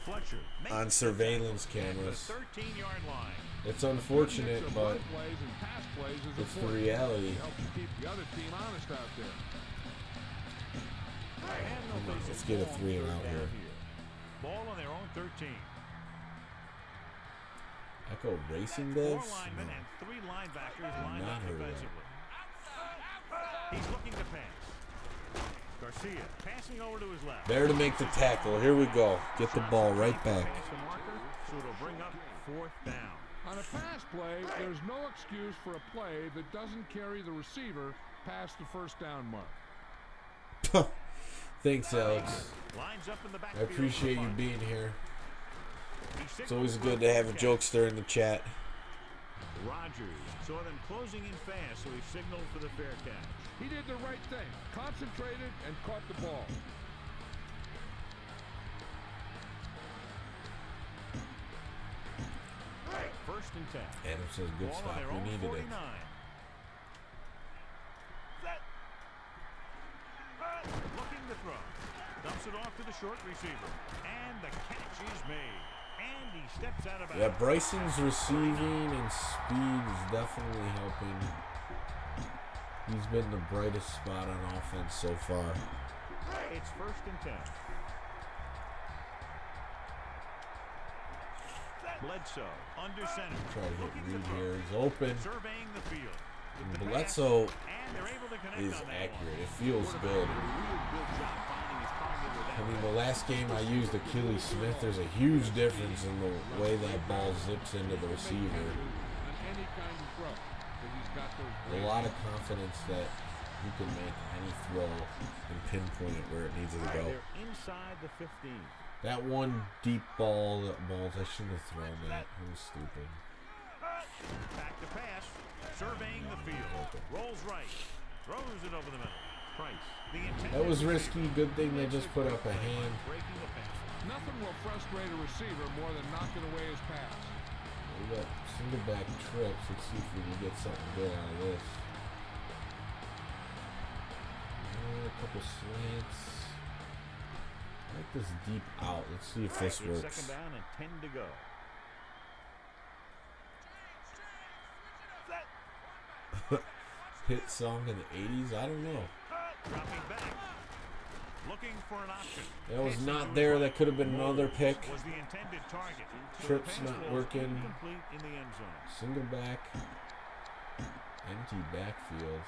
Fletcher makes on the surveillance tackle at the cameras. 13-yard line. It's unfortunate, Mix of but run plays and pass plays is it's the important. reality. Helps you keep the other team honest out there. And they'll face Let's get a long 3 and third out down here. Ball on their own 13. Echo Racing Four Devs? linemen No. and 3 linebackers lined Not up heard of that. defensively. He's looking to pass. Garcia passing over to his left. There to make the tackle. Here we go. Get the ball right back. Pass the marker, so it'll bring up 4th down. On a pass play, there's no excuse for a play that doesn't carry the receiver past the first down mark. Thanks, Alex. Lines up in the I backfield appreciate for you punt. being here. He It's signals always for good the to have a catch. jokester in the chat. Rogers saw them closing in fast, so he signaled for the fair catch. He did the right thing, concentrated and caught the ball. First and 10. Adam says good Ball on stop. their We own needed 49. it. Looking to throw. Dumps it off to the short receiver. And the catch is made. And he steps out of bounds. Yeah, Bryson's receiving and speed is definitely helping. He's been the brightest spot on offense so far. It's first and 10. Bledsoe under center. Try to hit Looking Reed throw. here. He's open. Surveying the field. With the Bledsoe pass, and they're able to connect is on that accurate. one. It feels good. Real good job finding his target with I mean, the last game I used Achilles Smith, there's a huge difference in the way that ball zips into the receiver. On any kind of throw, 'cause he's got those A great lot of confidence that you can make any throw and pinpoint it where it needs to go. They're inside the 15. That one deep ball, I shouldn't have thrown that. It was stupid. Back to pass. Surveying the field. Rolls right. Throws it over the middle. Price. That was risky. Good thing they just put up a hand. Breaking the pass. Nothing will frustrate a receiver more than knocking away his pass. We got single back trips. Let's see if we can get something good out of this. A couple slants. I like this deep out. Let's see if this works. Second down and 10 to go. Hit song in the 80s? I don't know. Dropping back. Looking for an option. That was not there. That could have been another pick. Was the intended target. Trips not working. Incomplete in the end zone. Single back. Empty backfield.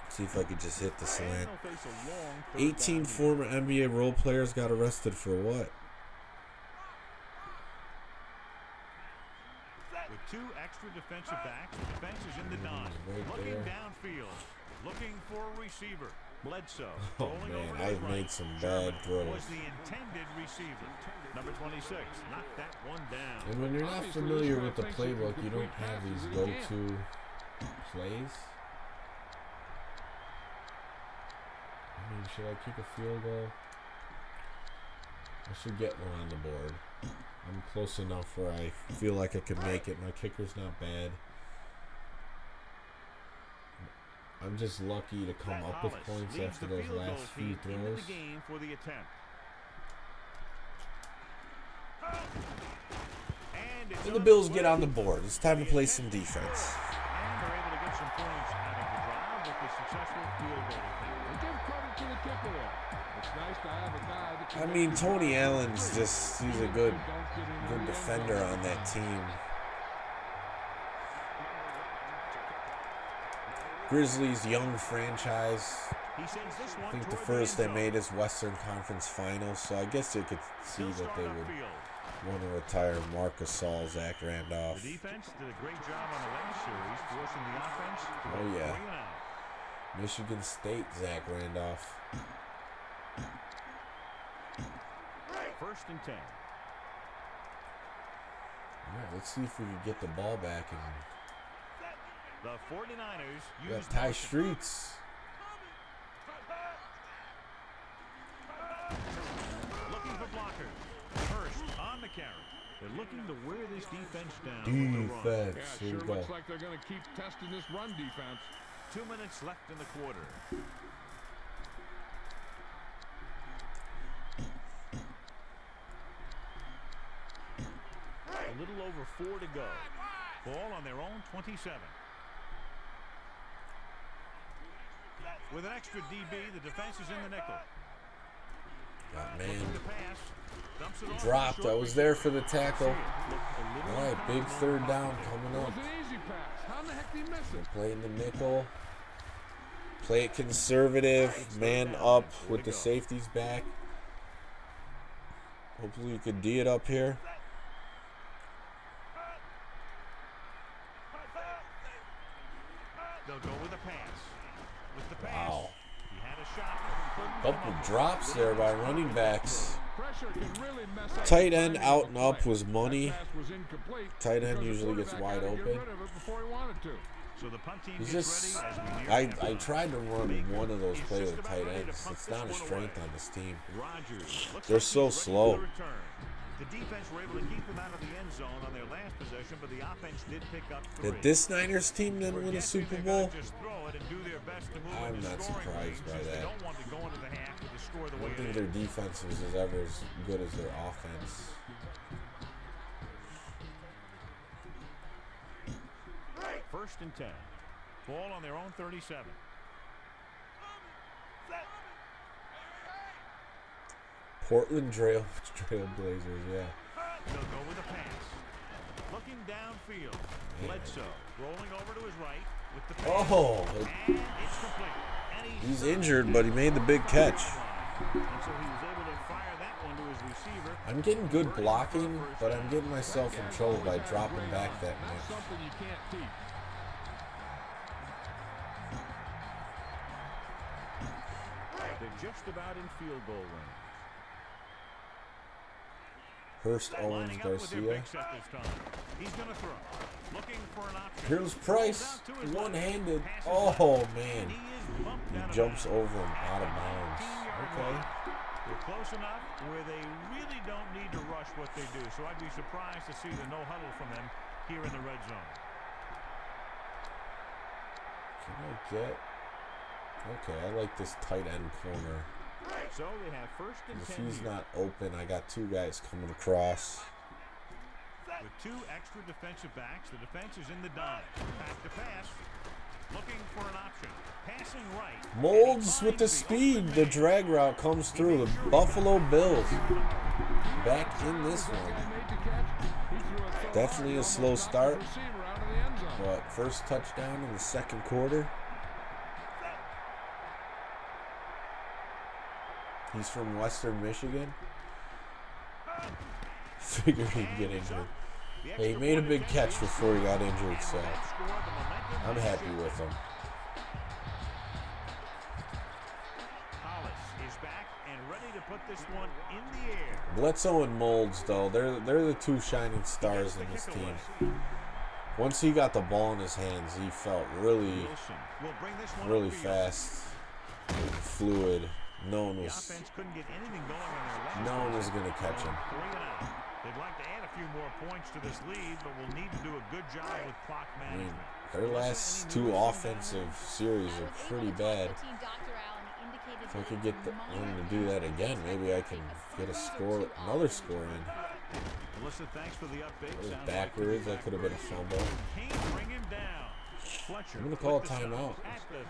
See if I could just hit the slant. 18 former NBA role players got arrested for what? With two extra defensive backs, the defense is in the dime. Right Looking there. downfield. Looking for a receiver. Bledsoe. Oh rolling man, over to I've his right. made some bad throws. Was the intended receiver. Number 26. Knocked that one down. And when you're not familiar with the playbook, you don't have these go-to plays. I mean, should I kick a field goal? I should get one on the board. I'm close enough where I feel like I can make it. My kicker's not bad. I'm just lucky to come up with points after those last few throws. The game for the attempt. And the Bills get on the board. It's time to play some defense. And they're able to get some points out of the drive with the successful field goal attempt. They give credit to the kicker there. It's nice to have a guy that can I mean, Tony Allen's he's a good defender on that team. Grizzlies, young franchise. He sends this I one think the toward first they end zone. made is Western Conference Finals, so I guess you could see He'll that start they would upfield. want to retire Marcus Saul, Zach Randolph. The defense did a great job on the last series, forcing the offense to Oh, go yeah. 3 and out. Michigan State, Zach Randolph. First and 10. All right, let's see if we can get the ball back. And The 49ers we use got Ty motion. Streets. Looking for blockers. First on the carry. They're looking to wear this defense down with the run. Defense. Yeah, Here sure we go. looks like they're going to keep testing this run defense. 2 minutes left in the quarter. A little over 4 to go. Ball on their own 27. With an extra DB, the defense is in the nickel. Got Looking man to pass. Dumps it off dropped. the short I was there for the receiver. tackle. Looked a little All right, big uncomfortable third on down the coming It up. was an easy pass. How in the heck did he miss it? Play in the nickel. Play it conservative. Man up with the safeties back. Hopefully you can D it up here. They'll go with a pass. With the pass. Wow. He had a shot. Couldn't Couple come up. drops there by running backs. Pressure can really mess up Tight the end timing out of and a up play. was money. That pass was incomplete Tight end because the usually gets quarterback wide had to get open. rid of it before he wanted to. So the punt team He's gets just, ready as we near I halftime. tried to run one of those He's plays just with about tight ready to ends. punt It's this not a one strength away. on this team. Rodgers. Looks They're like so he's ready slow. for the return. The defense were able to keep them out of the end zone on their last possession, but the offense did pick up 3. Did this Niners team then We're win a guessing Super they're gonna Bowl? just throw it and do their best to move I'm into not scoring surprised range by since that. They don't want to go into the half with the score the I way don't think it their is. defense is ever as good as their offense. First and 10. Ball on their own 37. Portland Trailblazers, yeah. They'll go with a pass. Looking downfield. Bledsoe rolling over to his right. with the pass. Oh, And it's complete. And he's injured, but he made the big catch. And so he was able to fire that one to his receiver. I'm getting good blocking, but I'm getting myself in trouble by dropping back that That's much. something you can't teach. They're just about in field goal range. Hurst, Owens, Lining up with their Garcia. big set this time. He's going to throw. Looking for an option. Here's Price, one-handed. Oh, man. He jumps over him out of bounds. Okay. They're close enough where they really don't need to rush what they do. So I'd be surprised to see the no huddle from them here in the red zone. Can I get... Okay, I like this tight end corner. So they have first and If 10 he's here. not open, I got two guys coming across. With two extra defensive backs, the defense is in the dime. Back to pass. Looking for an option. Passing right. Molds with the speed. The drag route comes through. The Buffalo Bills back in this one. Definitely a slow start, but first touchdown in the second quarter. He's from Western Michigan. Figured he'd get injured. Hey, he made a big catch before he got injured, so I'm happy with him. Hollis is back and ready to put this one in the air. Bledsoe and Molds, though, they're the two shining stars in this team. Once he got the ball in his hands, he felt really, Wilson will bring this one really upfield. fast, fluid. No one The was offense couldn't get anything going on their last No one was drive. going to catch him. 3 and out. They'd like to add a few more points to this lead, but will need to do a good job with clock I mean, management. their last two offensive series are pretty bad. If I could get them to do that again, maybe I can get a score, another score in. Melissa, thanks for the update. It was Sounds backwards. That could have been a fumble. Can't bring him down. Fletcher I'm going to call a with the stop timeout. at the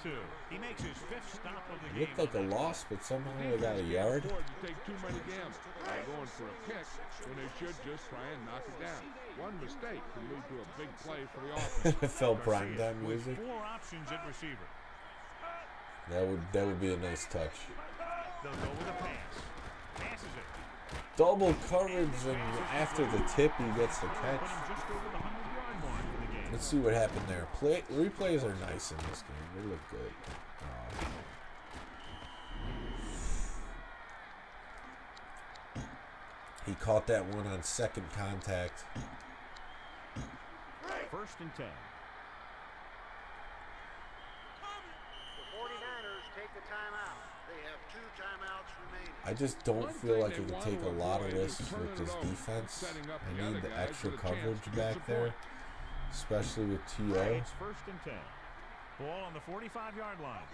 32. He makes his 5th stop of the It looked like a loss, but somehow they got a yard. Afford to take too many gambles. They're going for a kick when they should just try and knock it down. One mistake can lead to a big play for the offense. NFL primetime with music. 4 options at receiver. That would be a nice touch. They'll go with a pass. Passes it. Double coverage, and after the tip, he gets the Put catch. him just over the 100-yard mark in the game. Let's see what happened there. Replays are nice in this game. They look good. He caught that one on second contact. First and 10. The 49ers take the timeout. They have 2 timeouts remaining. I just don't feel like I can take a lot of risks with this defense. I need the extra coverage back there, especially with T.O. It's first and 10. Ball on the 45-yard line.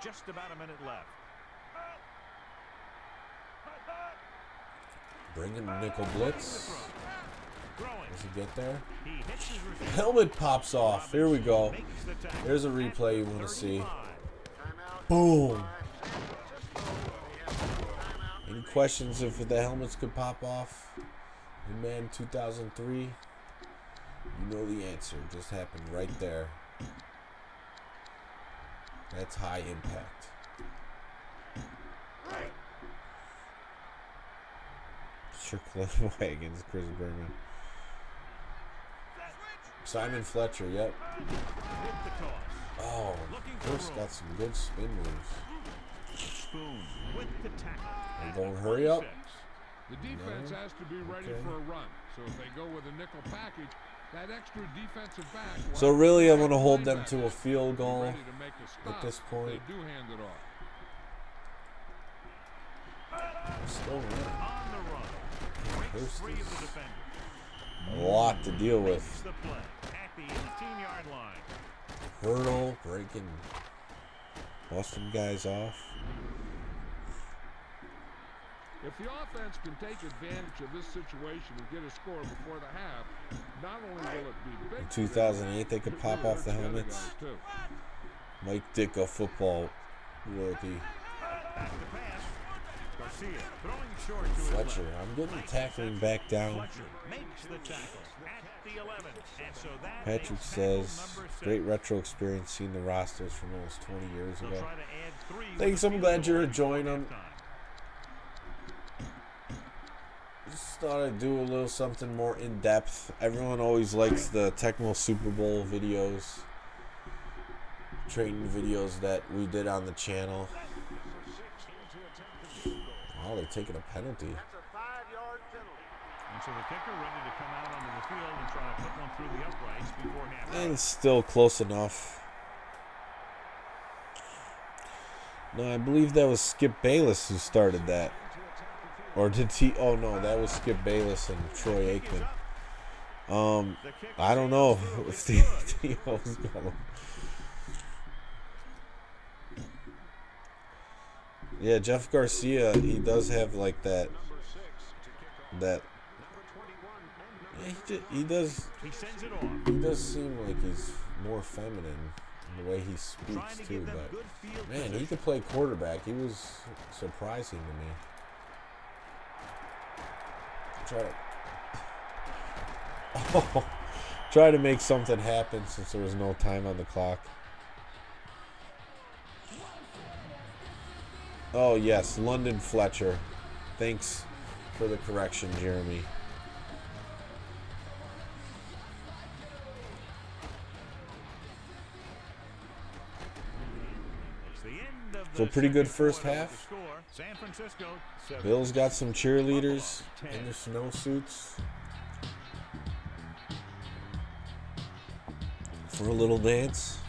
Just about a minute left. Bringing the nickel blitz. Throwing. Does he get there? He hits his receiver. Helmet pops off. Here we go. Makes the tackle There's a at replay you the want to see. 35. Timeout. Boom. San Francisco. They have 1 timeout. Any questions if the helmets could pop off in Madden 2003? You know the answer. It just happened right there. That's high impact. Strickland Wagons, Chris Berman. Simon Fletcher, yep. With the toss. Oh, Chris got some good spin moves. Spoon with the tackle. They're at going, the hurry up. 46. The defense has to be ready Okay. for a run. So if they go with a nickel package, that extra defensive back. will So have really, I'm back going to hold them linebacker to a field goal ready to make a stop at this if point. They do hand it off. Still running. On the run. Breaks Hurst free of is- the defender. A lot to deal Makes with. the play at the 18-yard line. Hurdle, breaking, busting guys off. If the offense can take advantage of this situation and get a score before the half, not only will it be big. In 2008, they could pop off the helmets. Mike Ditka, football worthy. Back to pass. Garcia throwing short to his Fletcher, left. I'm getting tackling back down. Fletcher makes the tackle at the 11. And so that Patrick makes says, tackle number 6. great retro experience seeing the rosters from almost 20 years They'll ago. try to add 3 with Thanks, the I'm field glad goal you're before enjoying them. halftime. Just thought I'd do a little something more in depth. Everyone always likes the Tecmo Super Bowl videos, training videos that we did on the channel. Oh, they're taking a penalty. That's a 5-yard penalty. And so the kicker ready to come out onto the field and try to put one through the uprights before halftime. And it's still close enough. No, I believe that was Skip Bayless who started that. Or did he? Oh no, that was Skip Bayless and Troy Aikman. I don't know if the T.O.'s going. Yeah, Jeff Garcia, he does have like that. Yeah, he does. He sends it off. He does seem like he's more feminine in the way he speaks Trying to too. give them But good field man, he position. could play quarterback. He was surprising to me. Try to make something happen since there was no time on the clock. Oh yes, London Fletcher. Thanks for the correction, Jeremy. It's the end of So the pretty good second first quarter half. with the score. San Francisco 7. Bill's got some cheerleaders in their snowsuits for a little dance.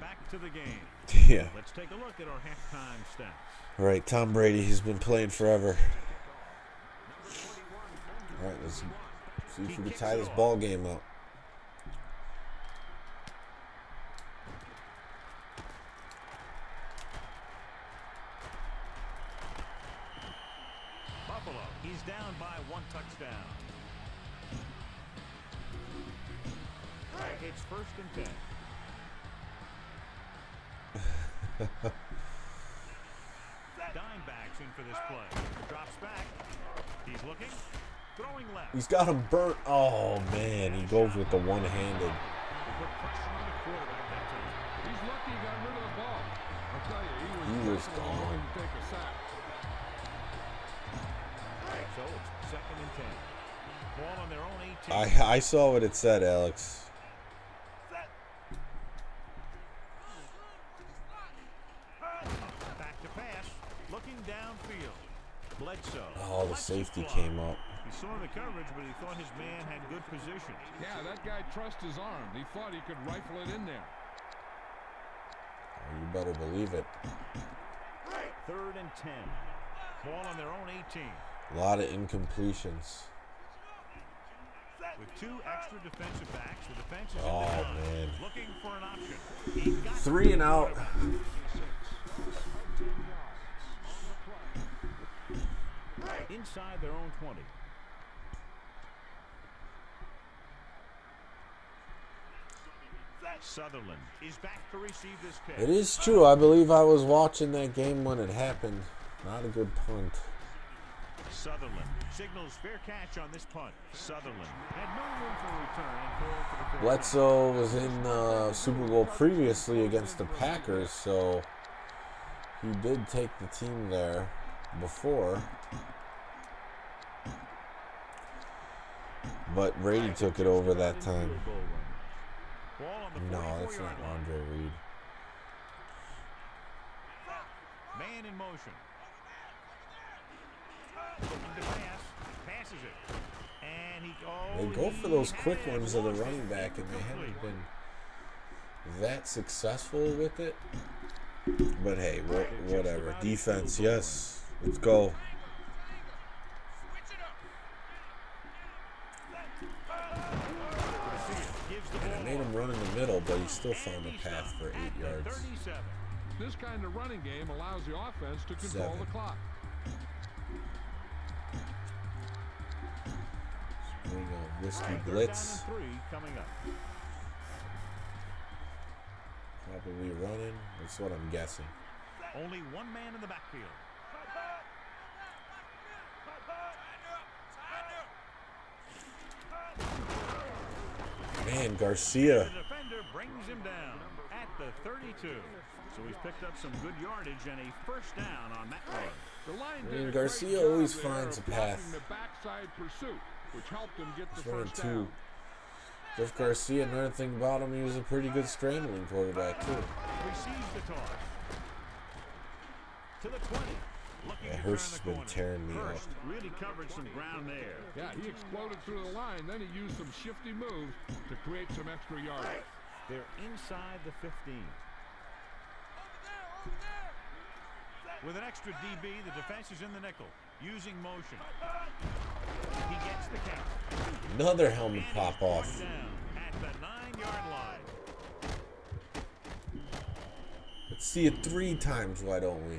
Back to the game. Yeah. Let's take a look at our halftime stats. All right, Tom Brady, he's been playing forever. All right, let's see if we can tie this ball game up. Buffalo, he's down by 1 touchdown. It's 1st and 10. Dime backs in for this play. Drops back. He's looking. Throwing left. He's got him burnt. Oh, man, he goes with the one-handed. Put pressure on the quarterback that time. He's lucky he got rid of the ball. I'll tell you, He was definitely gone. looking to take a sack. So it's 2nd and 10. Ball on their own 18. I saw what it said, Alex. Back to pass. Looking downfield. Bledsoe. Oh, the Watch safety fly. came up. He saw the coverage, but he thought his man had good position. Yeah, that guy trusts his arm. He thought he could rifle it in there. Oh, you better believe it. 3rd and 10. Ball on their own 18. A lot of incompletions. With 2 extra defensive backs, the defense is Oh, in the line, man. looking for an option. He got 3 and out. inside their own 20. Sutherland is back to receive this kick. It is true. I believe I was watching that game when it happened. Not a good punt. Sutherland signals fair catch on this punt. Sutherland had no room for return and called for the fair Bledsoe was in the Super Bowl previously against the Packers, so he did take the team there before. But Brady took it over that time. Ball on the No, that's 44-yard not line. Andre Reed. Man in motion. Looking to pass. Passes it. And They go for those quick ones of the running back, and they haven't been that successful with it. But hey, whatever. Defense, yes. Let's go. And I made him run in the middle, but he still found a path for 8 yards. 37. This kind of running game allows the offense to control 7. the clock. Whiskey Third blitz. down and 3 coming up. Probably running. That's what I'm guessing. Only one man in the backfield. Man, Garcia. The defender brings him down at the 32. So he's picked up some good yardage and a first down on that run. The line I did mean, a Garcia great job always there finds a of blocking path. the backside pursuit, which helped him get the He's running first two. down. Jeff Garcia, another thing about him, he was a pretty good scrambling quarterback, too. Receives the toss. To the 20. Looking Yeah, to Hurst has turn the been corner. tearing me Hurst up. really covered some ground there. Yeah, he exploded through the line. Then he used some shifty moves to create some extra yardage. They're inside the 15. With an extra DB, the defense is in the nickel, using motion. He gets the count. Another helmet And pop he's brought off. down at the 9-yard line. Let's see it 3 times, why don't we?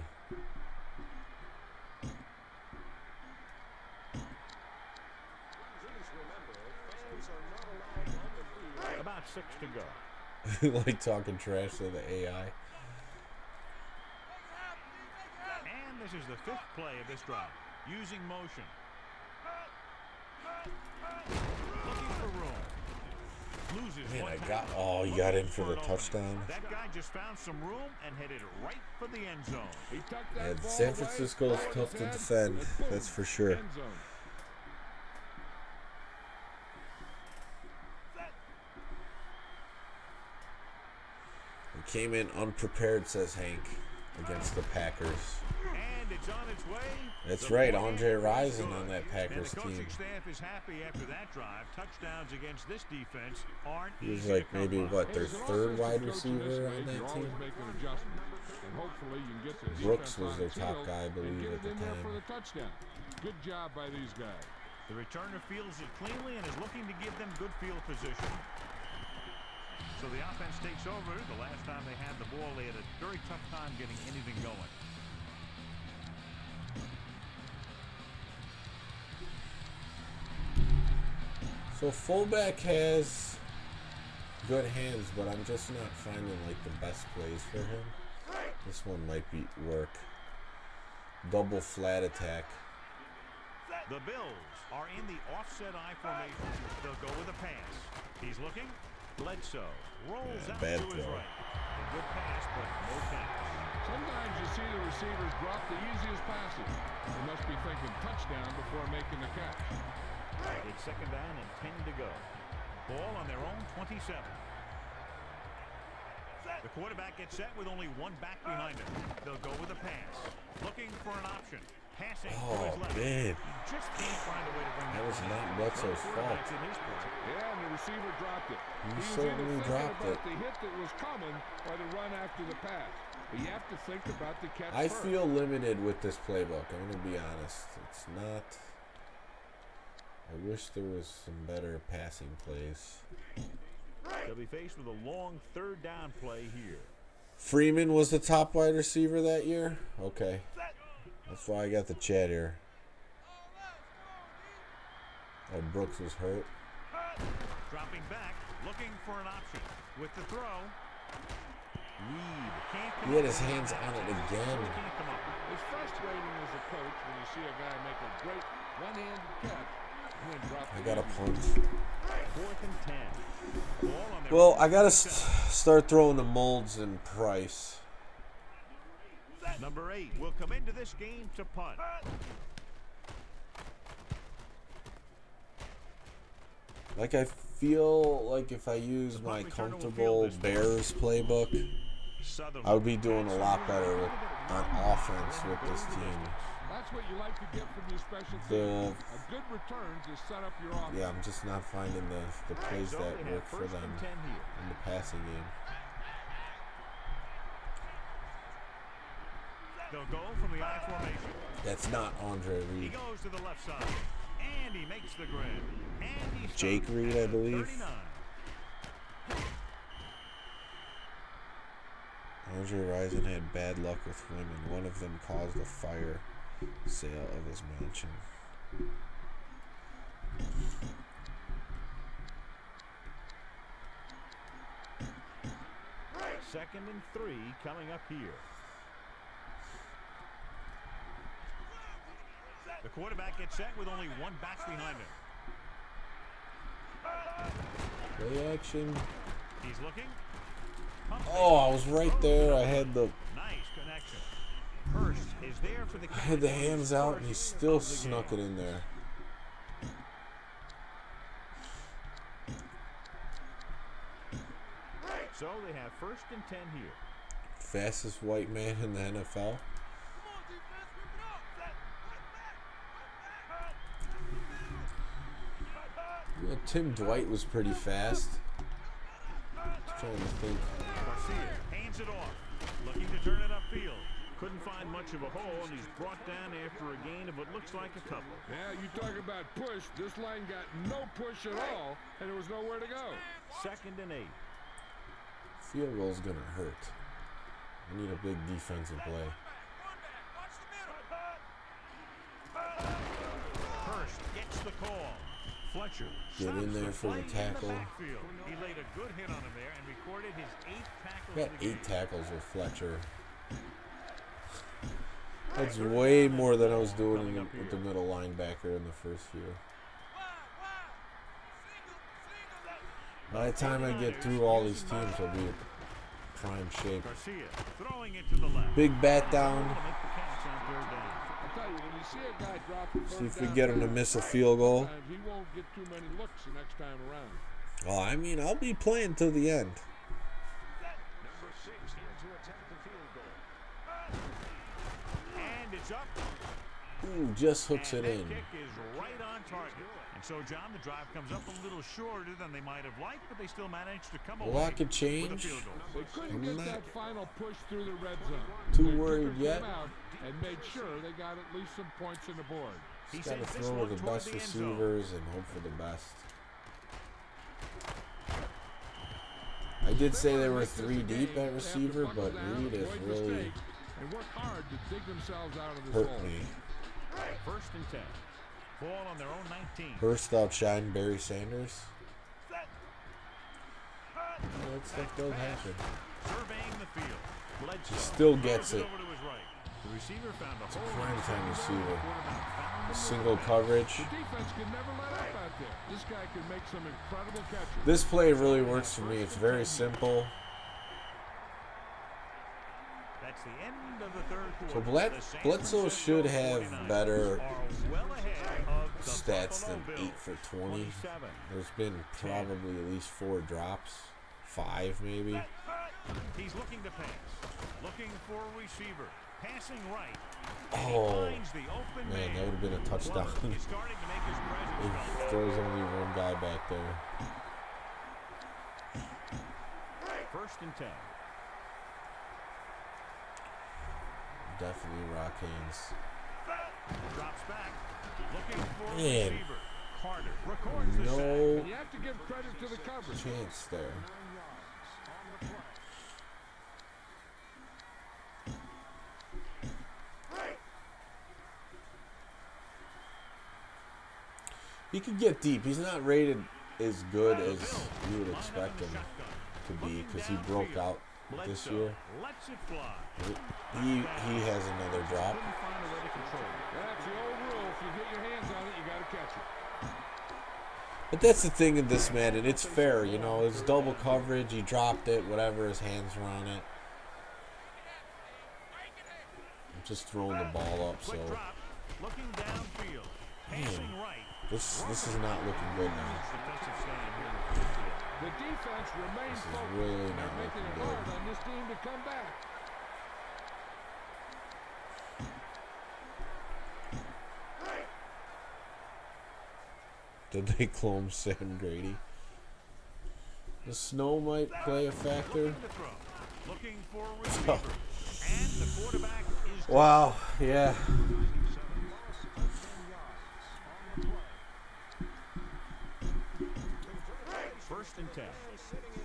About 6 to go. Like talking trash to the AI. And this is the 5th play of this drive, using motion. Looking for room. Loses Man, one I tackle. got. Oh, you got in for the touchdown. That guy just found some room and headed right for the end zone. He tucked that Yeah, ball San away, Francisco's lowered tough his to head, defend. and boom, That's for sure. end zone. We came in unprepared, says Hank, against the Packers. And it's on its way. That's The right, point Andre is Rison good. on that Packers and the team. coaching staff is happy after that drive. Touchdowns against this defense aren't He was easy like to come maybe, by. what, their As an third offensive wide coach in this receiver league, on that you're team. always making adjustments, and hopefully you can get the Brooks defense was on their its top heels guy, I and believe, get at it the in there time. for the touchdown. Good job by these guys. The returner fields it cleanly and is looking to give them good field position. So the offense takes over. The last time they had the ball, they had a very tough time getting anything going. So fullback has good hands, but I'm just not finding like the best plays for him. This one might be work. Double flat attack. The Bills are in the offset I formation. They'll go with a pass. He's looking. Bledsoe rolls Yeah, out bad to his throw. right. A good pass, but no catch. Sometimes you see the receivers drop the easiest passes. They must be thinking touchdown before making the catch. It's second down and 10 to go. Ball on their own 27. The quarterback gets set with only one back behind him. They'll go with a pass. Looking for an option. Passing to Oh, his left. man. He just can't find a way to bring That was not Bledsoe's fault. quarterback's in his point. Yeah, and the receiver dropped it. He was certainly either thinking dropped about it. the hit that was coming or the run after the pass. But you have to think about the catch I first. feel limited with this playbook. I'm going to be honest. It's not. I wish there was some better passing plays. They'll be faced with a long third down play here. Freeman was the top wide receiver that year? Okay. That's why I got the chat here. Oh, Brooks was hurt. Dropping back, looking for an option. With the throw. Reed can't come He had up his with hands it. on it He again. can't come up with it. It's frustrating as a coach when you see a guy make a great one-handed catch and then drop I the got a ball. punt. 4th and 10. Ball on their Well, own I got to 27. start throwing the molds in Price. Number 8 will come into this game to punt. Like, I feel like if I use my comfortable Bears playbook, Sutherland. I would be doing a lot better on offense with this team. That's what you like to get from your special The- teams. A good return to set up your offense. Yeah, I'm just not finding the plays So that they have work for 1st them and 10 here. in the passing game. They'll go from the I formation. That's not Andre He Reed. goes to the left side. And he makes the grab. And he's Jake Reed, I believe. 39. Andre Rison had bad luck with women. One of them caused a fire sale of his mansion. 2nd and 3 coming up here. The quarterback gets set with only one back behind him. Play action. He's looking. Oh, I was right there. I had the Nice connection. Hurst is there for the I had the hands out, and he still snuck it in there. So they have 1st and 10 here. Fastest white man in the NFL. Yeah, Tim Dwight was pretty fast. Trying to think. Garcia hands it off, looking to turn it upfield. Couldn't find much of a hole, and he's brought down after a gain of what looks like a couple. Yeah, you talk about push. This line got no push at all, and there was nowhere to go. 2nd and 8. Field goal's gonna hurt. I need a big defensive play. Hurst gets the call. Fletcher Get in stops there for the play in tackle. backfield. He laid a good hit on him there and recorded his 8th tackle. Got of the 8 game. tackles with Fletcher. That's way more than I was doing with the middle linebacker in the first few. By the time I get through all these teams, I'll be in prime shape. Garcia throwing it to the left. Big bat down. Able to make the catch on 3rd down. I'll tell you, when you see a guy drop a See if we third get down him to pass, miss a field goal. he won't get too many looks the next time around. Oh, I mean, I'll be playing till the end. Number 6 here to attempt the field goal. And it's up. Ooh, just hooks it And that in. kick is right on target. And so, John, the drive comes up a little shorter than they might have liked, but they still managed to come away Well, that could with a change. field goal. They couldn't I'm get not that final push through the red zone. too Their kicker worried came yet. out and made sure they got at least some points on the board. He Just gotta sends this throw one to the toward best the end zone. receivers and hope for the best. I did say they were 3 deep at receiver, but Reed has really They work hard to dig themselves out of this hurt hole. me. 1st and 10. Ball on their own 19. Hurst outshined Barry Sanders. That stuff does happen. Surveying the field. Bledsoe He still throws gets it. over to his right. The receiver found a hole. Prime time receiver. Quarterback found the Single quarterback. coverage. The defense can never let up out there. This guy can make some incredible catches. This play really works for me. It's very simple. That's the end of the 3rd quarter. So The San Bledsoe Francisco should have 49ers better are well ahead of the stats Buffalo than Bills. 8 for 20. 27. There's been probably at least 4 drops. 5 maybe. He's looking to pass. Looking for a receiver. Passing right. Oh, Finds the open man, that would have been a touchdown. He's starting to make his presence If felt. there was only one guy back there. 1st and 10. Definitely rock hands. Drops back. Looking for a Man. receiver. Carter records the sack. No And you have to give credit to the coverage. chance there. He could get deep. He's not rated as good as you would expect him to be because he broke out this year. Lets it fly. He has another drop. Couldn't find a way to control it. That's the old rule. If you get your hands on it, you got to catch it. But that's the thing in this Madden. It's fair, you know. It's double coverage. He dropped it. Whatever. His hands were on it. I'm just throwing the ball up. So Quick drop. Looking downfield. Passing right. this is not looking good now. Defensive stand here in the field. The defense remains This is focused. really They're not making looking it hard good. on this team to come back. Did they clone Sam Grady? The snow might play a factor. Looking to throw. Looking for a receiver. And the quarterback is Wow. Yeah. First and 10.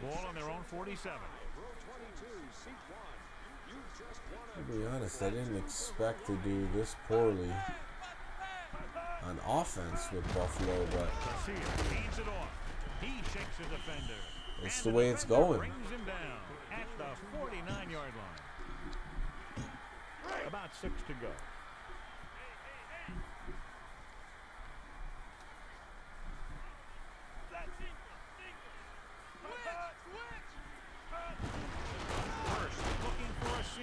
Ball on their own 47. To be honest, I didn't expect to do this poorly on offense with Buffalo, but Garcia hands it off. He shakes a defender. It's the way it's going. Brings him down at the 49-yard line. About 6 to go.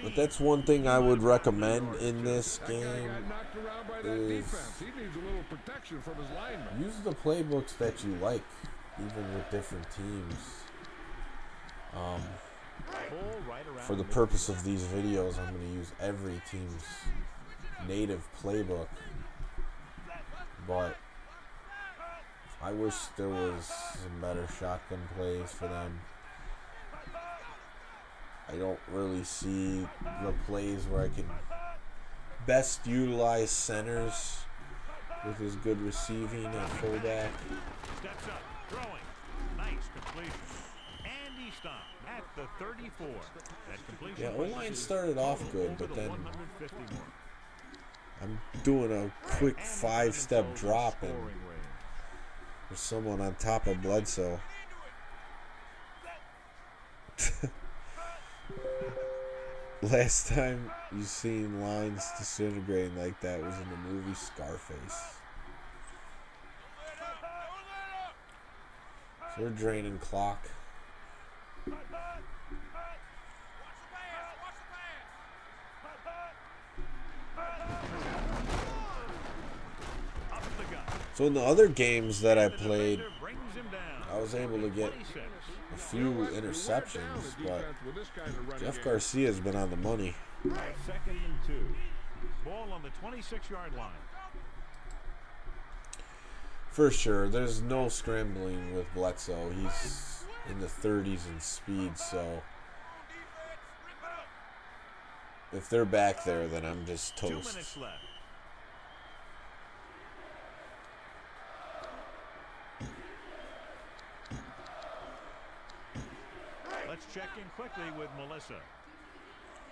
But that's one thing I would recommend in this game is use the playbooks that you like, even with different teams. For the purpose of these videos, I'm going to use every team's native playbook. But I wish there was some better shotgun plays for them. I don't really see the plays where I can best utilize centers with his good receiving at fullback. Steps up, throwing. Nice completion. And he stopped at the 34. That completion. Yeah, O-line started off good, but then I'm doing a quick 5-step drop and there's someone on top of Bledsoe. Last time you seen lines disintegrating like that was in the movie Scarface. So we're draining clock. So in the other games that I played, I was able to get a few interceptions, but Jeff Garcia's been on the money. 2nd and 2. Ball on the 26-yard line. For sure, there's no scrambling with Bledsoe. He's in the 30s in speed, so if they're back there, then I'm just 2 toast. minutes left. Let's check in quickly with Melissa.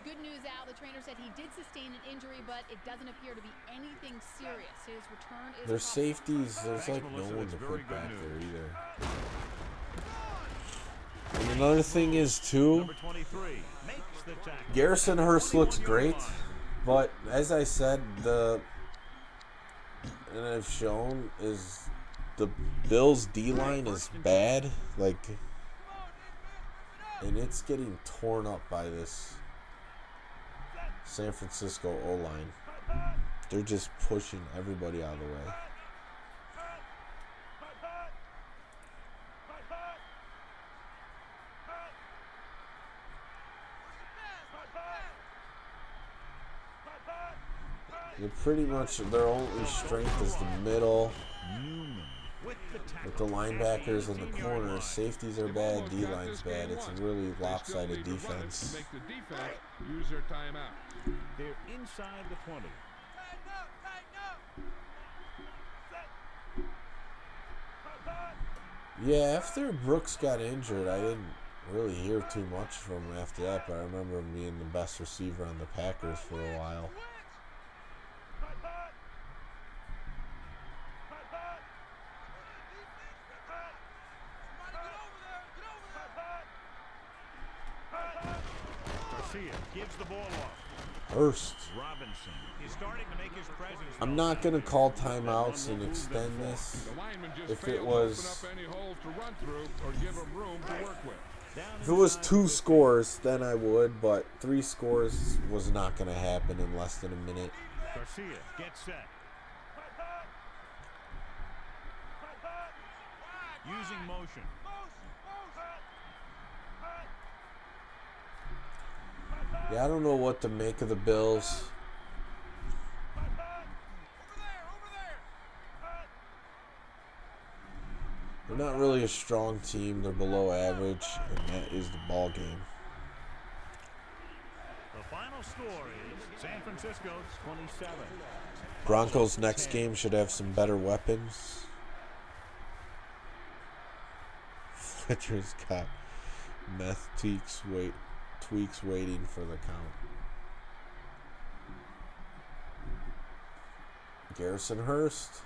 Good news, Al. The trainer said he did sustain an injury, but it doesn't appear to be anything serious. His return is There's possible. safeties. There's like no one to put back there either. And another thing is too, Number 23 makes the tackle. Garrison Hurst looks great, but as I said, and I've shown is the Bills' D-line is bad, and it's getting torn up by this San Francisco O-line. They're just pushing everybody out of the way. They're pretty much, their only strength is the middle with the linebackers and the corners. Safeties are bad, D-line's bad. It's a really lopsided defense. Make the defense use their timeout. They're inside the 20. Yeah, after Brooks got injured, I didn't really hear too much from him after that, but I remember him being the best receiver on the Packers for a while. Gives the ball off. Hurst. Robinson is starting to make his presence. I'm not going to call timeouts and extend this. If it was, if it was 2 scores, then I would, but 3 scores was not going to happen in less than a minute. Garcia gets set. Using motion. Yeah, I don't know what to make of the Bills. They're not really a strong team. They're below average, and that is the ball game. The final score is San Francisco 27. Broncos next game should have some better weapons. Fletcher's got meth tweaks waiting for the count. Garrison Hurst,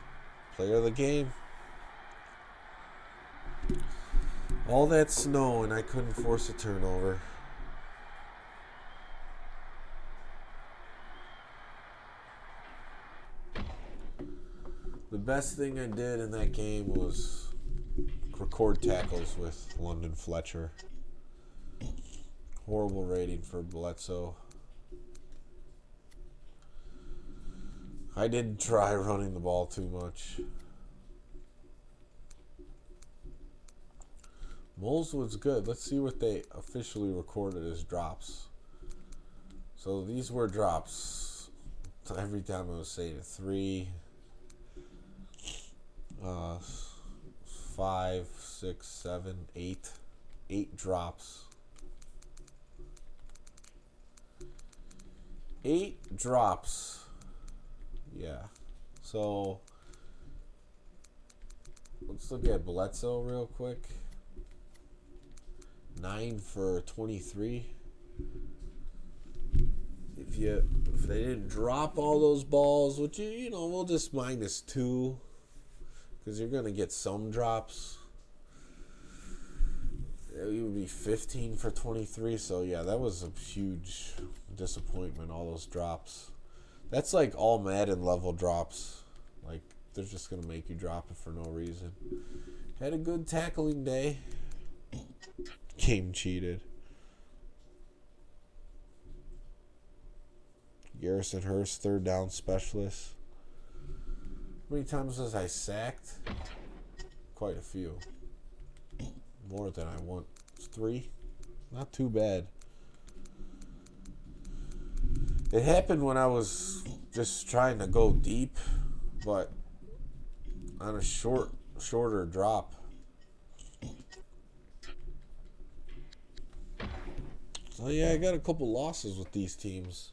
player of the game. All that snow and I couldn't force a turnover. The best thing I did in that game was record tackles with London Fletcher. Horrible rating for Bledsoe. I didn't try running the ball too much. Moles was good. Let's see what they officially recorded as drops. So these were drops. Every time I was saying 3, 5, 6, 7, 8. 8 drops. 8 drops. Yeah. So let's look at Bledsoe real quick. 9 for 23. If they didn't drop all those balls, which we'll just -2 because you're gonna get some drops. It would be 15 for 23. So yeah, that was a huge disappointment. All those drops. That's like all Madden level drops. Like they're just gonna make you drop it for no reason. Had a good tackling day. Game cheated. Garrison Hurst, 3rd down specialist. How many times was I sacked? Quite a few. More than I want. 3? Not too bad. It happened when I was just trying to go deep, but on a shorter drop. So yeah, I got a couple losses with these teams.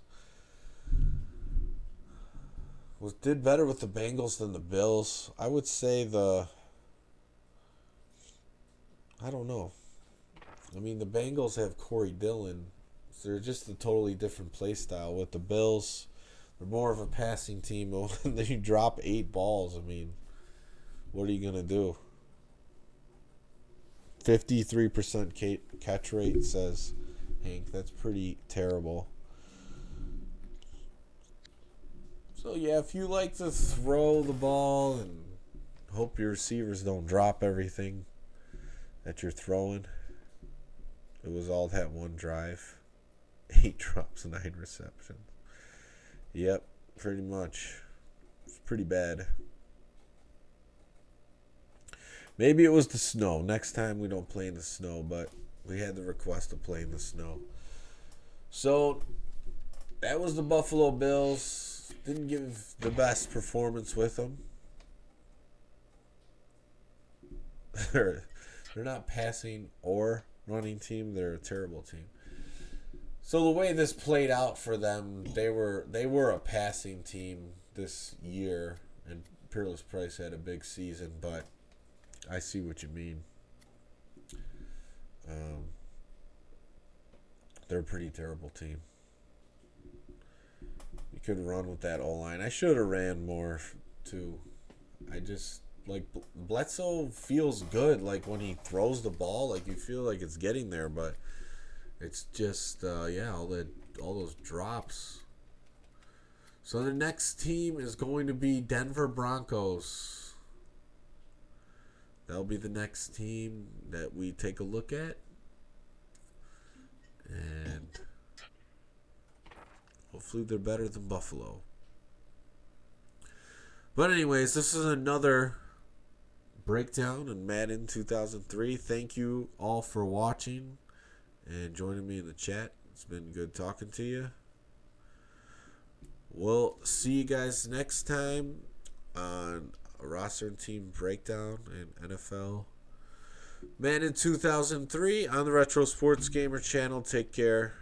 Did better with the Bengals than the Bills. I would say I don't know. I mean, the Bengals have Corey Dillon. So they're just a totally different play style. With the Bills, they're more of a passing team. When you drop 8 balls, I mean, what are you going to do? 53% catch rate, says Hank. That's pretty terrible. So, yeah, if you like to throw the ball and hope your receivers don't drop everything that you're throwing, it was all that one drive. 8 drops, 9 receptions. Yep, pretty much. It's pretty bad. Maybe it was the snow. Next time we don't play in the snow, but we had the request to play in the snow. So, that was the Buffalo Bills. Didn't give the best performance with them. They're not passing or running team. They're a terrible team. So the way this played out for them, they were a passing team this year, and Peerless Price had a big season, but I see what you mean. They're a pretty terrible team. You could run with that O-line. I should have ran more, too. I just, Bledsoe feels good, when he throws the ball. You feel like it's getting there, but it's just, all those drops. So the next team is going to be Denver Broncos. That'll be the next team that we take a look at. And hopefully they're better than Buffalo. But anyways, this is another breakdown in Madden 2003. Thank you all for watching and joining me in the chat. It's been good talking to you. We'll see you guys next time on a roster and team breakdown in NFL Madden 2003 on the Retro Sports Gamer channel. Take care.